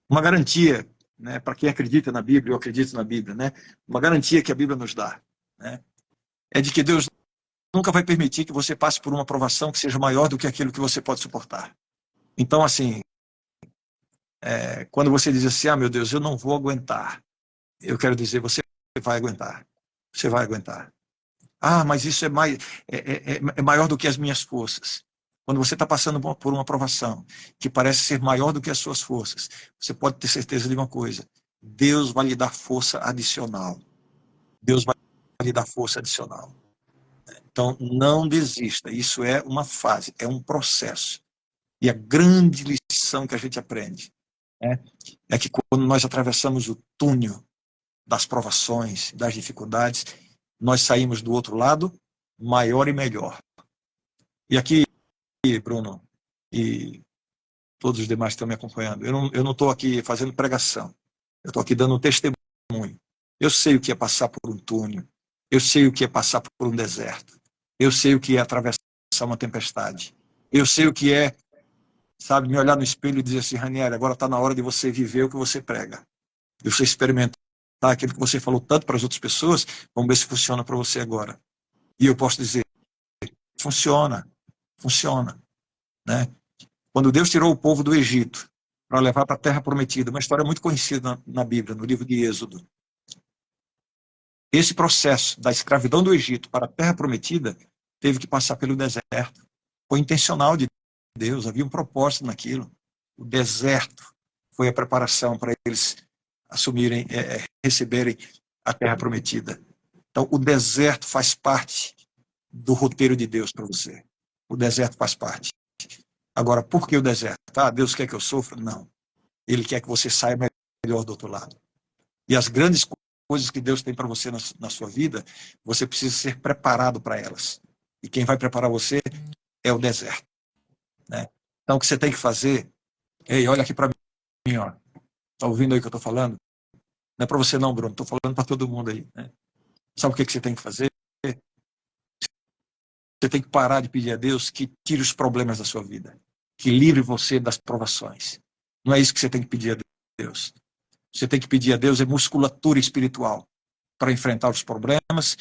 [SPEAKER 2] Uma garantia, né, para quem acredita na Bíblia, eu acredito na Bíblia, né, uma garantia que a Bíblia nos dá, né, é de que Deus nunca vai permitir que você passe por uma provação que seja maior do que aquilo que você pode suportar. Então, assim, quando você diz assim, ah, meu Deus, eu não vou aguentar, eu quero dizer, você vai aguentar. Você vai aguentar. Ah, mas isso é maior do que as minhas forças. Quando você está passando por uma provação que parece ser maior do que as suas forças, você pode ter certeza de uma coisa: Deus vai lhe dar força adicional. Deus vai lhe dar força adicional. Então, não desista. Isso é uma fase, é um processo. E a grande lição que a gente aprende é que quando nós atravessamos o túnel das provações, das dificuldades, nós saímos do outro lado maior e melhor. E aqui, Bruno, e todos os demais que estão me acompanhando, eu não estou aqui fazendo pregação, eu estou aqui dando um testemunho. Eu sei o que é passar por um túnel, eu sei o que é passar por um deserto, eu sei o que é atravessar uma tempestade, eu sei o que é, sabe, me olhar no espelho e dizer assim, Ranieri, agora está na hora de você viver o que você prega, de você experimentar aquilo que você falou tanto para as outras pessoas, vamos ver se funciona para você agora. E eu posso dizer, funciona, né? Quando Deus tirou o povo do Egito para levar para a Terra Prometida, uma história muito conhecida na Bíblia, no livro de Êxodo. Esse processo da escravidão do Egito para a Terra Prometida teve que passar pelo deserto. Foi intencional de Deus, havia um propósito naquilo. O deserto foi a preparação para eles assumirem, receberem a Terra Prometida. Então, o deserto faz parte do roteiro de Deus para você. O deserto faz parte. Agora, por que o deserto? Ah, Deus quer que eu sofra? Não. Ele quer que você saia melhor do outro lado. E as grandes coisas que Deus tem para você na sua vida, você precisa ser preparado para elas. E quem vai preparar você é o deserto, né? Então, o que você tem que fazer... Ei, olha aqui para mim, ó. Tá ouvindo aí o que eu estou falando? Não é para você não, Bruno. Estou falando para todo mundo aí, né? Sabe o que você tem que fazer? Você tem que parar de pedir a Deus que tire os problemas da sua vida, que livre você das provações. Não é isso que você tem que pedir a Deus. Você tem que pedir a Deus é musculatura espiritual para enfrentar os problemas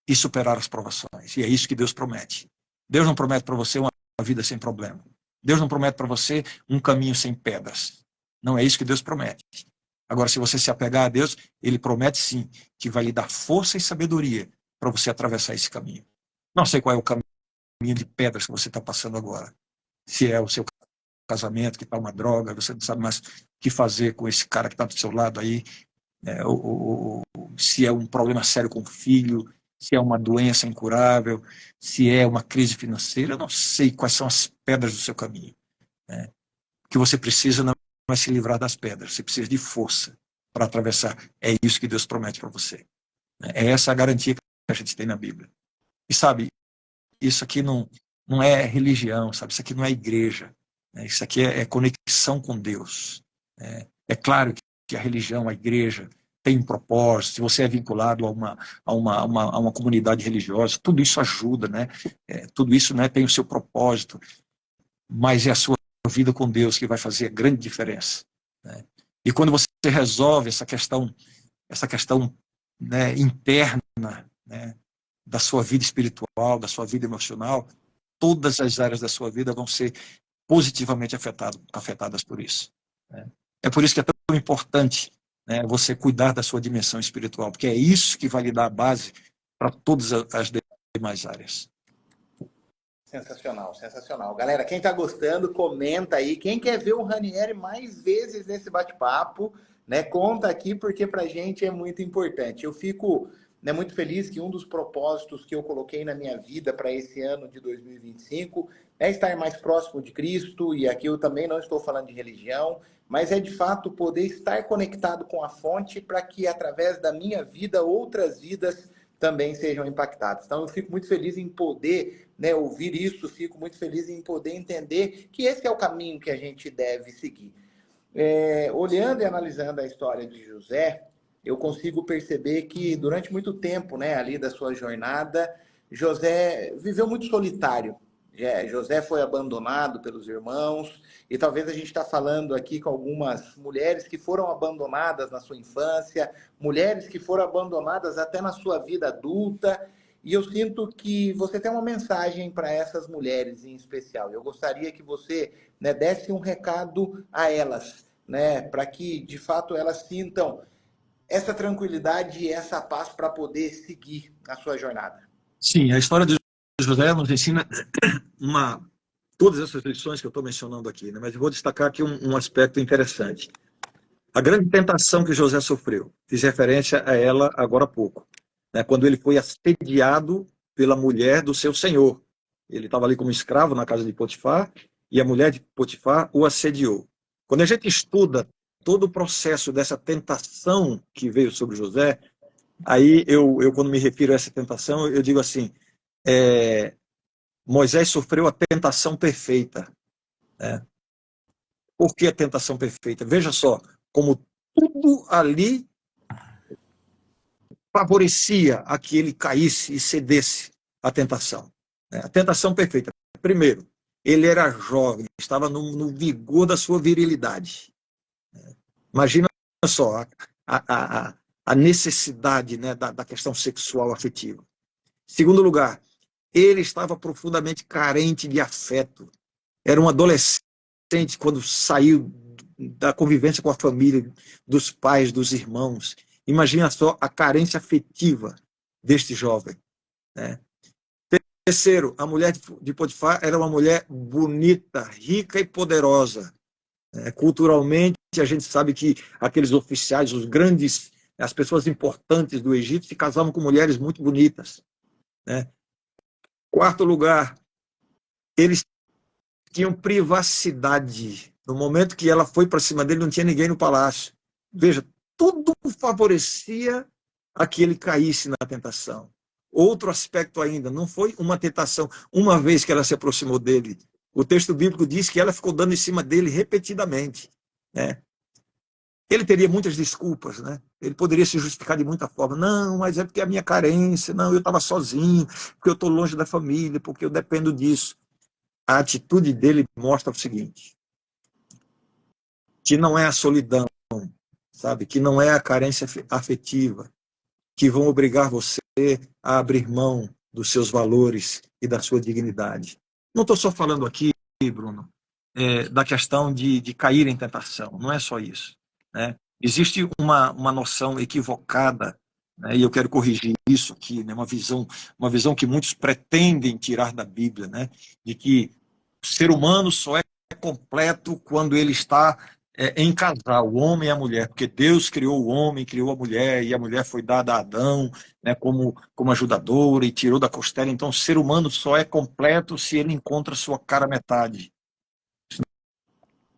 [SPEAKER 2] e superar as provações. E é isso que Deus promete. Deus não promete para você uma vida sem problema. Deus não promete para você um caminho sem pedras. Não é isso que Deus promete. Agora, se você se apegar a Deus, Ele promete sim que vai lhe dar força e sabedoria para você atravessar esse caminho. Não sei qual é o caminho de pedras que você está passando agora. Se é o seu casamento, que está uma droga, você não sabe mais o que fazer com esse cara que está do seu lado aí, né? Se é um problema sério com o filho, se é uma doença incurável, se é uma crise financeira, eu não sei quais são as pedras do seu caminho, né? O que você precisa não é se livrar das pedras, você precisa de força para atravessar. É isso que Deus promete para você. É essa a garantia que a gente tem na Bíblia. E sabe, isso aqui não é religião, sabe? Isso aqui não é igreja. Né? Isso aqui é conexão com Deus. É claro que a religião, a igreja, tem um propósito. Se você é vinculado a uma comunidade religiosa, tudo isso ajuda, né? Tudo isso, né, tem o seu propósito. Mas é a sua vida com Deus que vai fazer a grande diferença. Né? E quando você resolve essa questão, né, interna, né, da sua vida espiritual, da sua vida emocional, todas as áreas da sua vida vão ser positivamente afetadas por isso. Né? É por isso que é tão importante, né, você cuidar da sua dimensão espiritual, porque é isso que vai lhe dar a base para todas as demais áreas.
[SPEAKER 1] Sensacional, sensacional. Galera, quem está gostando, comenta aí. Quem quer ver o Ranieri mais vezes nesse bate-papo, né, conta aqui, porque para a gente é muito importante. Eu fico, né, muito feliz que um dos propósitos que eu coloquei na minha vida para esse ano de 2025 é estar mais próximo de Cristo, e aqui eu também não estou falando de religião, mas é de fato poder estar conectado com a fonte para que através da minha vida outras vidas também sejam impactadas. Então eu fico muito feliz em poder, né, ouvir isso, fico muito feliz em poder entender que esse é o caminho que a gente deve seguir. Olhando e analisando a história de José, eu consigo perceber que durante muito tempo, né, ali da sua jornada, José viveu muito solitário. José foi abandonado pelos irmãos, e talvez a gente está falando aqui com algumas mulheres que foram abandonadas na sua infância, mulheres que foram abandonadas até na sua vida adulta, e eu sinto que você tem uma mensagem para essas mulheres em especial. Eu gostaria que você, né, desse um recado a elas, né, para que de fato elas sintam essa tranquilidade e essa paz para poder seguir a sua jornada.
[SPEAKER 2] Sim, a história de José nos ensina todas essas lições que eu estou mencionando aqui, né? Mas eu vou destacar aqui um aspecto interessante. A grande tentação que José sofreu, fiz referência a ela agora há pouco, né? Quando ele foi assediado pela mulher do seu senhor. Ele estava ali como escravo na casa de Potifar, e a mulher de Potifar o assediou. Quando a gente estuda todo o processo dessa tentação que veio sobre José, aí eu quando me refiro a essa tentação, eu digo assim, Moisés sofreu a tentação perfeita. Né? Por que a tentação perfeita? Veja só, como tudo ali favorecia a que ele caísse e cedesse à tentação. A tentação perfeita. Primeiro, ele era jovem, estava no vigor da sua virilidade. Imagina só a necessidade, né, da questão sexual afetiva. Segundo lugar, ele estava profundamente carente de afeto. Era um adolescente quando saiu da convivência com a família, dos pais, dos irmãos. Imagina só a carência afetiva deste jovem. Né? Terceiro, a mulher de Potifar era uma mulher bonita, rica e poderosa. Culturalmente, a gente sabe que aqueles oficiais, os grandes, as pessoas importantes do Egito, se casavam com mulheres muito bonitas. Né? Quarto lugar, eles tinham privacidade. No momento que ela foi para cima dele, não tinha ninguém no palácio. Veja, tudo favorecia a que ele caísse na tentação. Outro aspecto ainda, não foi uma tentação uma vez que ela se aproximou dele. O texto bíblico diz que ela ficou dando em cima dele repetidamente, né? Ele teria muitas desculpas, né? Ele poderia se justificar de muita forma. Não, mas é porque é a minha carência. Não, eu estava sozinho, porque eu estou longe da família, porque eu dependo disso. A atitude dele mostra o seguinte, que não é a solidão, sabe? Que não é a carência afetiva, que vão obrigar você a abrir mão dos seus valores e da sua dignidade. Não estou só falando aqui, Bruno, da questão de cair em tentação. Não é só isso, né? Existe uma noção equivocada, né, e eu quero corrigir isso aqui, né, uma visão que muitos pretendem tirar da Bíblia, né, de que o ser humano só é completo quando ele está em casal, o homem e a mulher, porque Deus criou o homem, criou a mulher, e a mulher foi dada a Adão, né, como ajudadora, e tirou da costela. Então, o ser humano só é completo se ele encontra sua cara metade.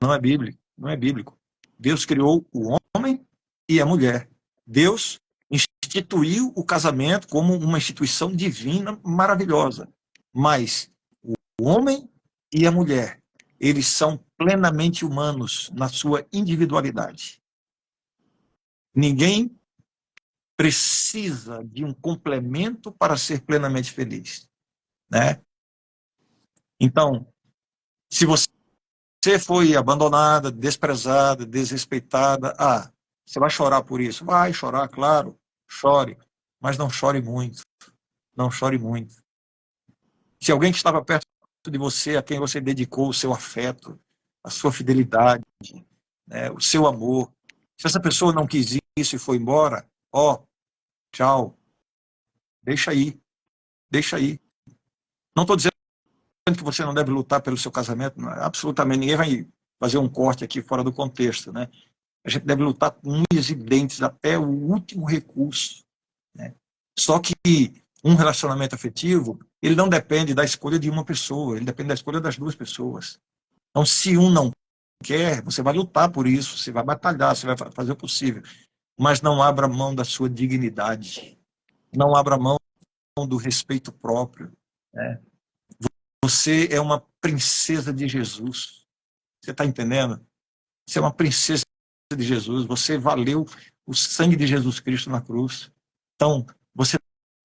[SPEAKER 2] Não é bíblico, não é bíblico. Deus criou o homem e a mulher. Deus instituiu o casamento como uma instituição divina maravilhosa. Mas o homem e a mulher, eles são plenamente humanos na sua individualidade. Ninguém precisa de um complemento para ser plenamente feliz, né? Então, se você foi abandonada, desprezada, desrespeitada, você vai chorar por isso? Vai chorar, claro, chore, mas não chore muito, não chore muito. Se alguém que estava perto de você, a quem você dedicou o seu afeto, a sua fidelidade, né, o seu amor, se essa pessoa não quis isso e foi embora, tchau, deixa aí, deixa aí. Não estou dizendo que você não deve lutar pelo seu casamento, não, absolutamente, ninguém vai fazer um corte aqui fora do contexto, né? A gente deve lutar com unhas e dentes até o último recurso, né? Só que um relacionamento afetivo, ele não depende da escolha de uma pessoa, ele depende da escolha das duas pessoas. Então, se um não quer, você vai lutar por isso, você vai batalhar, você vai fazer o possível, mas não abra mão da sua dignidade, não abra mão do respeito próprio, né? Você é uma princesa de Jesus, você está entendendo? Você é uma princesa de Jesus, você valeu o sangue de Jesus Cristo na cruz. Então, você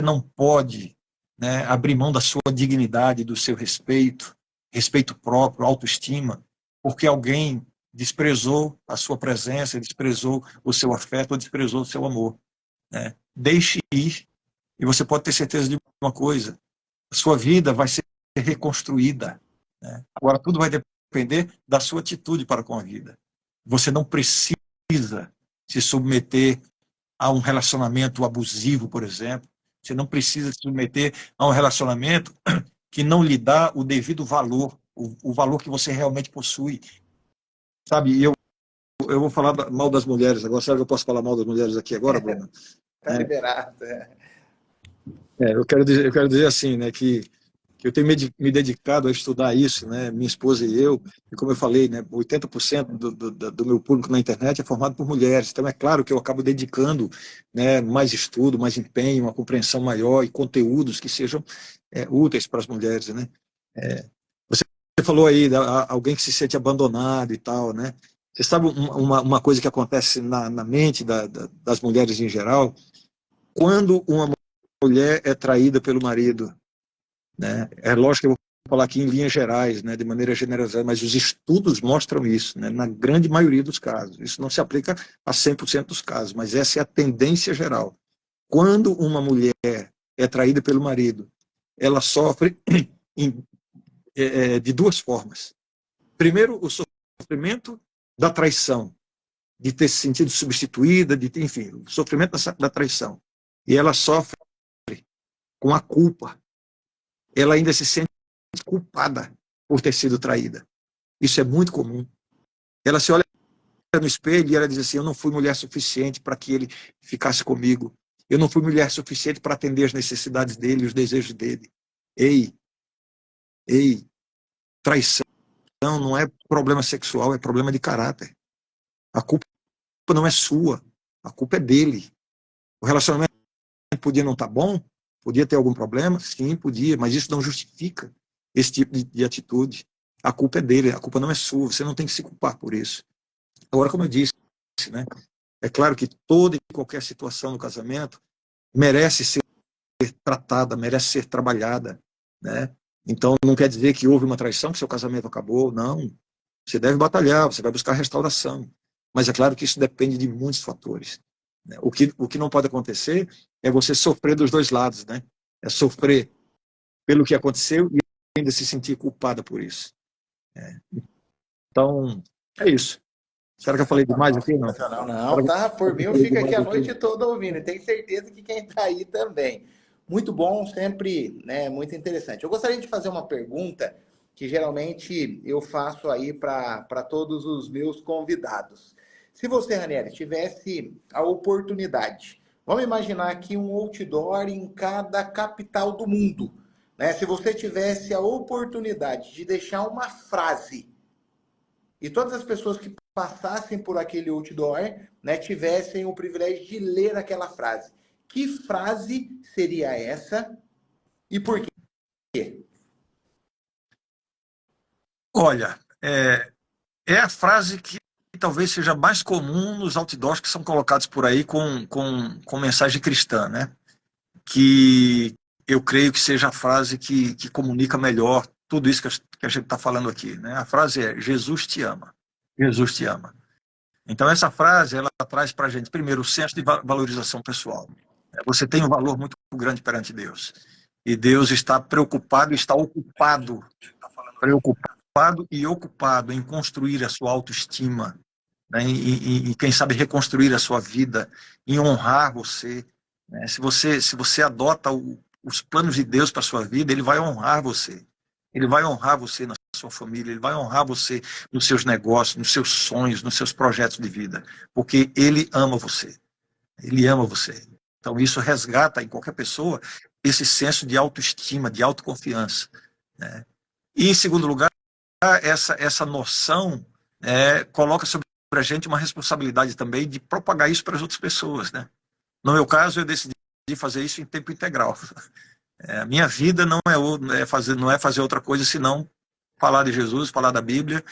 [SPEAKER 2] não pode, né, abrir mão da sua dignidade, do seu respeito, respeito próprio, autoestima, porque alguém desprezou a sua presença, desprezou o seu afeto, ou desprezou o seu amor, né? Deixe ir, e você pode ter certeza de uma coisa, a sua vida vai ser reconstruída, né? Agora, tudo vai depender da sua atitude para com a vida. Você não precisa se submeter a um relacionamento abusivo, por exemplo. Você não precisa se submeter a um relacionamento que não lhe dá o devido valor, o valor que você realmente possui. Sabe, eu vou falar mal das mulheres agora. Será que eu posso falar mal das mulheres aqui agora, Bruno?
[SPEAKER 1] Tá liberado.
[SPEAKER 2] Eu quero dizer assim, né, que eu tenho me dedicado a estudar isso, né, minha esposa e eu, e como eu falei, né, 80% do meu público na internet é formado por mulheres, então é claro que eu acabo dedicando, né, mais estudo, mais empenho, uma compreensão maior e conteúdos que sejam úteis para as mulheres, né. Você falou aí de alguém que se sente abandonado e tal, né, você sabe uma coisa que acontece na mente das mulheres em geral, quando uma mulher é traída pelo marido, né? É lógico que eu vou falar aqui em linhas gerais, né, de maneira generalizada, mas os estudos mostram isso, né, na grande maioria dos casos. Isso não se aplica a 100% dos casos, mas essa é a tendência geral. Quando uma mulher é traída pelo marido, ela sofre de duas formas. Primeiro, o sofrimento da traição, de ter se sentido substituída, enfim, o sofrimento da traição. E ela sofre com a culpa. Ela ainda se sente culpada por ter sido traída. Isso é muito comum. Ela se olha no espelho e ela diz assim: eu não fui mulher suficiente para que ele ficasse comigo. Eu não fui mulher suficiente para atender as necessidades dele, os desejos dele. Ei, traição não é problema sexual, é problema de caráter. A culpa não é sua, a culpa é dele. O relacionamento podia não estar bom, podia ter algum problema, sim, podia, mas isso não justifica esse tipo de atitude. A culpa é dele, a culpa não é sua, você não tem que se culpar por isso. Agora, como eu disse, né, é claro que toda e qualquer situação no casamento merece ser tratada, merece ser trabalhada, né? Então, não quer dizer que houve uma traição, que seu casamento acabou, não. Você deve batalhar, você vai buscar restauração. Mas é claro que isso depende de muitos fatores, né? O que não pode acontecer é você sofrer dos dois lados, né? É sofrer pelo que aconteceu e ainda se sentir culpada por isso. Né? Então, é isso. Será que eu falei demais
[SPEAKER 1] Sensacional,
[SPEAKER 2] aqui ou não?
[SPEAKER 1] sensacional. Não,
[SPEAKER 2] Será
[SPEAKER 1] tá?
[SPEAKER 2] que
[SPEAKER 1] Por mim,
[SPEAKER 2] eu
[SPEAKER 1] eu
[SPEAKER 2] falei
[SPEAKER 1] fico aqui
[SPEAKER 2] demais
[SPEAKER 1] a
[SPEAKER 2] aqui?
[SPEAKER 1] noite toda ouvindo. E tenho certeza que quem tá aí também. Muito bom, sempre, né? Muito interessante. Eu gostaria de fazer uma pergunta que geralmente eu faço aí para todos os meus convidados. Se você, Ranieri, tivesse a oportunidade, vamos imaginar aqui um outdoor em cada capital do mundo, né? Se você tivesse a oportunidade de deixar uma frase e todas as pessoas que passassem por aquele outdoor, né, tivessem o privilégio de ler aquela frase. Que frase seria essa e por quê?
[SPEAKER 2] Olha, é a frase que talvez seja mais comum nos outdoors que são colocados por aí com mensagem cristã, né? Que eu creio que seja a frase que comunica melhor tudo isso que a gente está falando aqui, né? A frase é: Jesus te ama. Jesus te ama. Então, essa frase, ela traz para a gente, primeiro, o senso de valorização pessoal. Você tem um valor muito grande perante Deus. E Deus está preocupado, está ocupado, preocupado e ocupado em construir a sua autoestima, né? E quem sabe, reconstruir a sua vida, em honrar você. Né? Se você adota os planos de Deus para a sua vida, Ele vai honrar você. Ele vai honrar você na sua família, Ele vai honrar você nos seus negócios, nos seus sonhos, nos seus projetos de vida, porque Ele ama você. Ele ama você. Então, isso resgata em qualquer pessoa esse senso de autoestima, de autoconfiança. Né? E, em segundo lugar, essa noção coloca sobre a gente uma responsabilidade também de propagar isso para as outras pessoas. Né? No meu caso, eu decidi fazer isso em tempo integral. A minha vida não é fazer outra coisa senão falar de Jesus, falar da Bíblia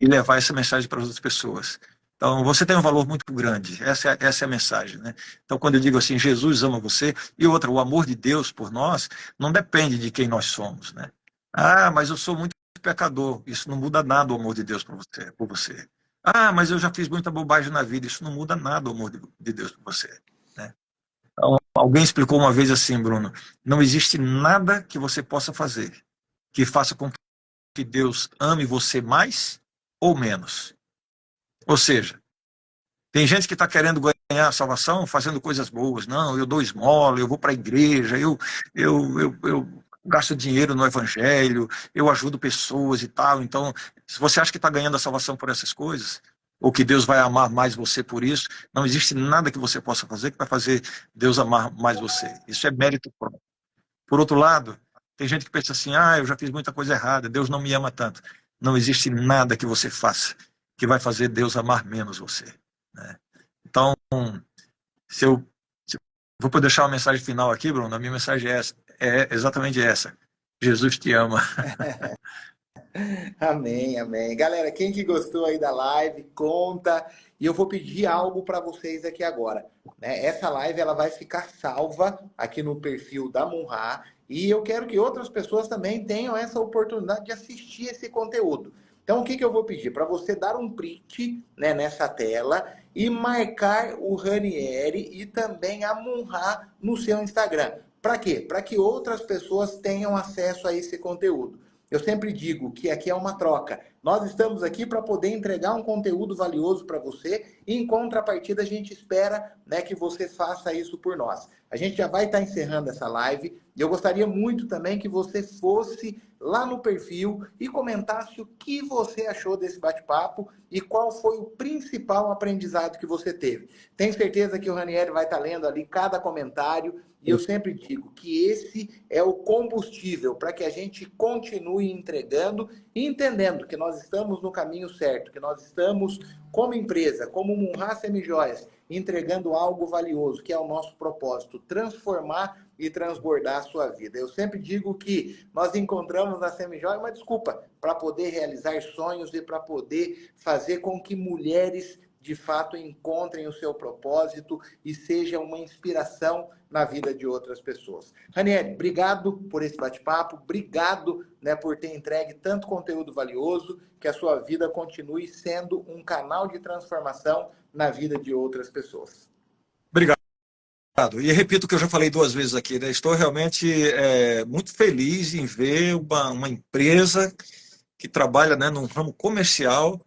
[SPEAKER 2] e levar essa mensagem para as outras pessoas. Então, você tem um valor muito grande. Essa é a mensagem. Né? Então, quando eu digo assim, Jesus ama você, e outra, o amor de Deus por nós não depende de quem nós somos. Né? Ah, mas eu sou muito pecador. Isso não muda nada o amor de Deus por você. Ah, mas eu já fiz muita bobagem na vida. Isso não muda nada o amor de Deus por você. Né? Então, alguém explicou uma vez assim, Bruno, não existe nada que você possa fazer que faça com que Deus ame você mais ou menos. Ou seja, tem gente que está querendo ganhar a salvação fazendo coisas boas. Não, eu dou esmola, eu vou para a igreja, eu gasto dinheiro no evangelho, eu ajudo pessoas e tal. Então, se você acha que está ganhando a salvação por essas coisas, ou que Deus vai amar mais você por isso, não existe nada que você possa fazer que vai fazer Deus amar mais você. Isso é mérito próprio. Por outro lado, tem gente que pensa assim, eu já fiz muita coisa errada, Deus não me ama tanto. Não existe nada que você faça que vai fazer Deus amar menos você. Né? Então, se eu vou poder deixar uma mensagem final aqui, Bruno, a minha mensagem é exatamente essa. Jesus te ama.
[SPEAKER 1] Amém, amém. Galera, quem que gostou aí da live, conta. E eu vou pedir algo para vocês aqui agora. Né? Essa live ela vai ficar salva aqui no perfil da Munha. E eu quero que outras pessoas também tenham essa oportunidade de assistir esse conteúdo. Então, o que eu vou pedir? Para você dar um print, né, nessa tela e marcar o Ranieri e também a Munha no seu Instagram. Para quê? Para que outras pessoas tenham acesso a esse conteúdo. Eu sempre digo que aqui é uma troca. Nós estamos aqui para poder entregar um conteúdo valioso para você e, em contrapartida, a gente espera, né, que você faça isso por nós. A gente já vai estar encerrando essa live e eu gostaria muito também que você fosse lá no perfil e comentasse o que você achou desse bate-papo e qual foi o principal aprendizado que você teve. Tenho certeza que o Ranieri vai estar lendo ali cada comentário E eu sempre digo que esse é o combustível para que a gente continue entregando e entendendo que nós estamos no caminho certo, que nós estamos, como empresa, como Munhá Semijoias, entregando algo valioso, que é o nosso propósito, transformar e transbordar a sua vida. Eu sempre digo que nós encontramos na Semijoia uma desculpa para poder realizar sonhos e para poder fazer com que mulheres de fato encontrem o seu propósito e seja uma inspiração na vida de outras pessoas. Ranieri, obrigado por esse bate-papo, obrigado, né, por ter entregue tanto conteúdo valioso, que a sua vida continue sendo um canal de transformação na vida de outras pessoas.
[SPEAKER 2] Obrigado. E repito o que eu já falei 2 vezes aqui, né? Estou realmente muito feliz em ver uma empresa que trabalha, né, num ramo comercial,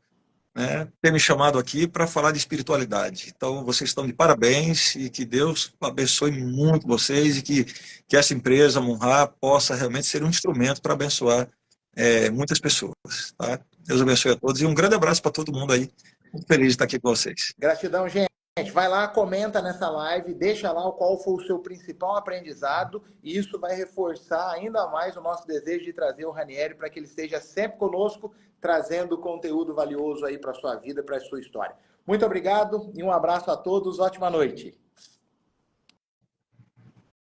[SPEAKER 2] né, ter me chamado aqui para falar de espiritualidade. Então, vocês estão de parabéns e que Deus abençoe muito vocês e que essa empresa, Munhá, possa realmente ser um instrumento para abençoar muitas pessoas. Tá? Deus abençoe a todos e um grande abraço para todo mundo aí. Muito feliz de estar aqui com vocês.
[SPEAKER 1] Gratidão, gente. Vai lá, comenta nessa live, deixa lá qual foi o seu principal aprendizado e isso vai reforçar ainda mais o nosso desejo de trazer o Ranieri para que ele esteja sempre conosco, trazendo conteúdo valioso aí para a sua vida, para a sua história. Muito obrigado e um abraço a todos. Ótima noite.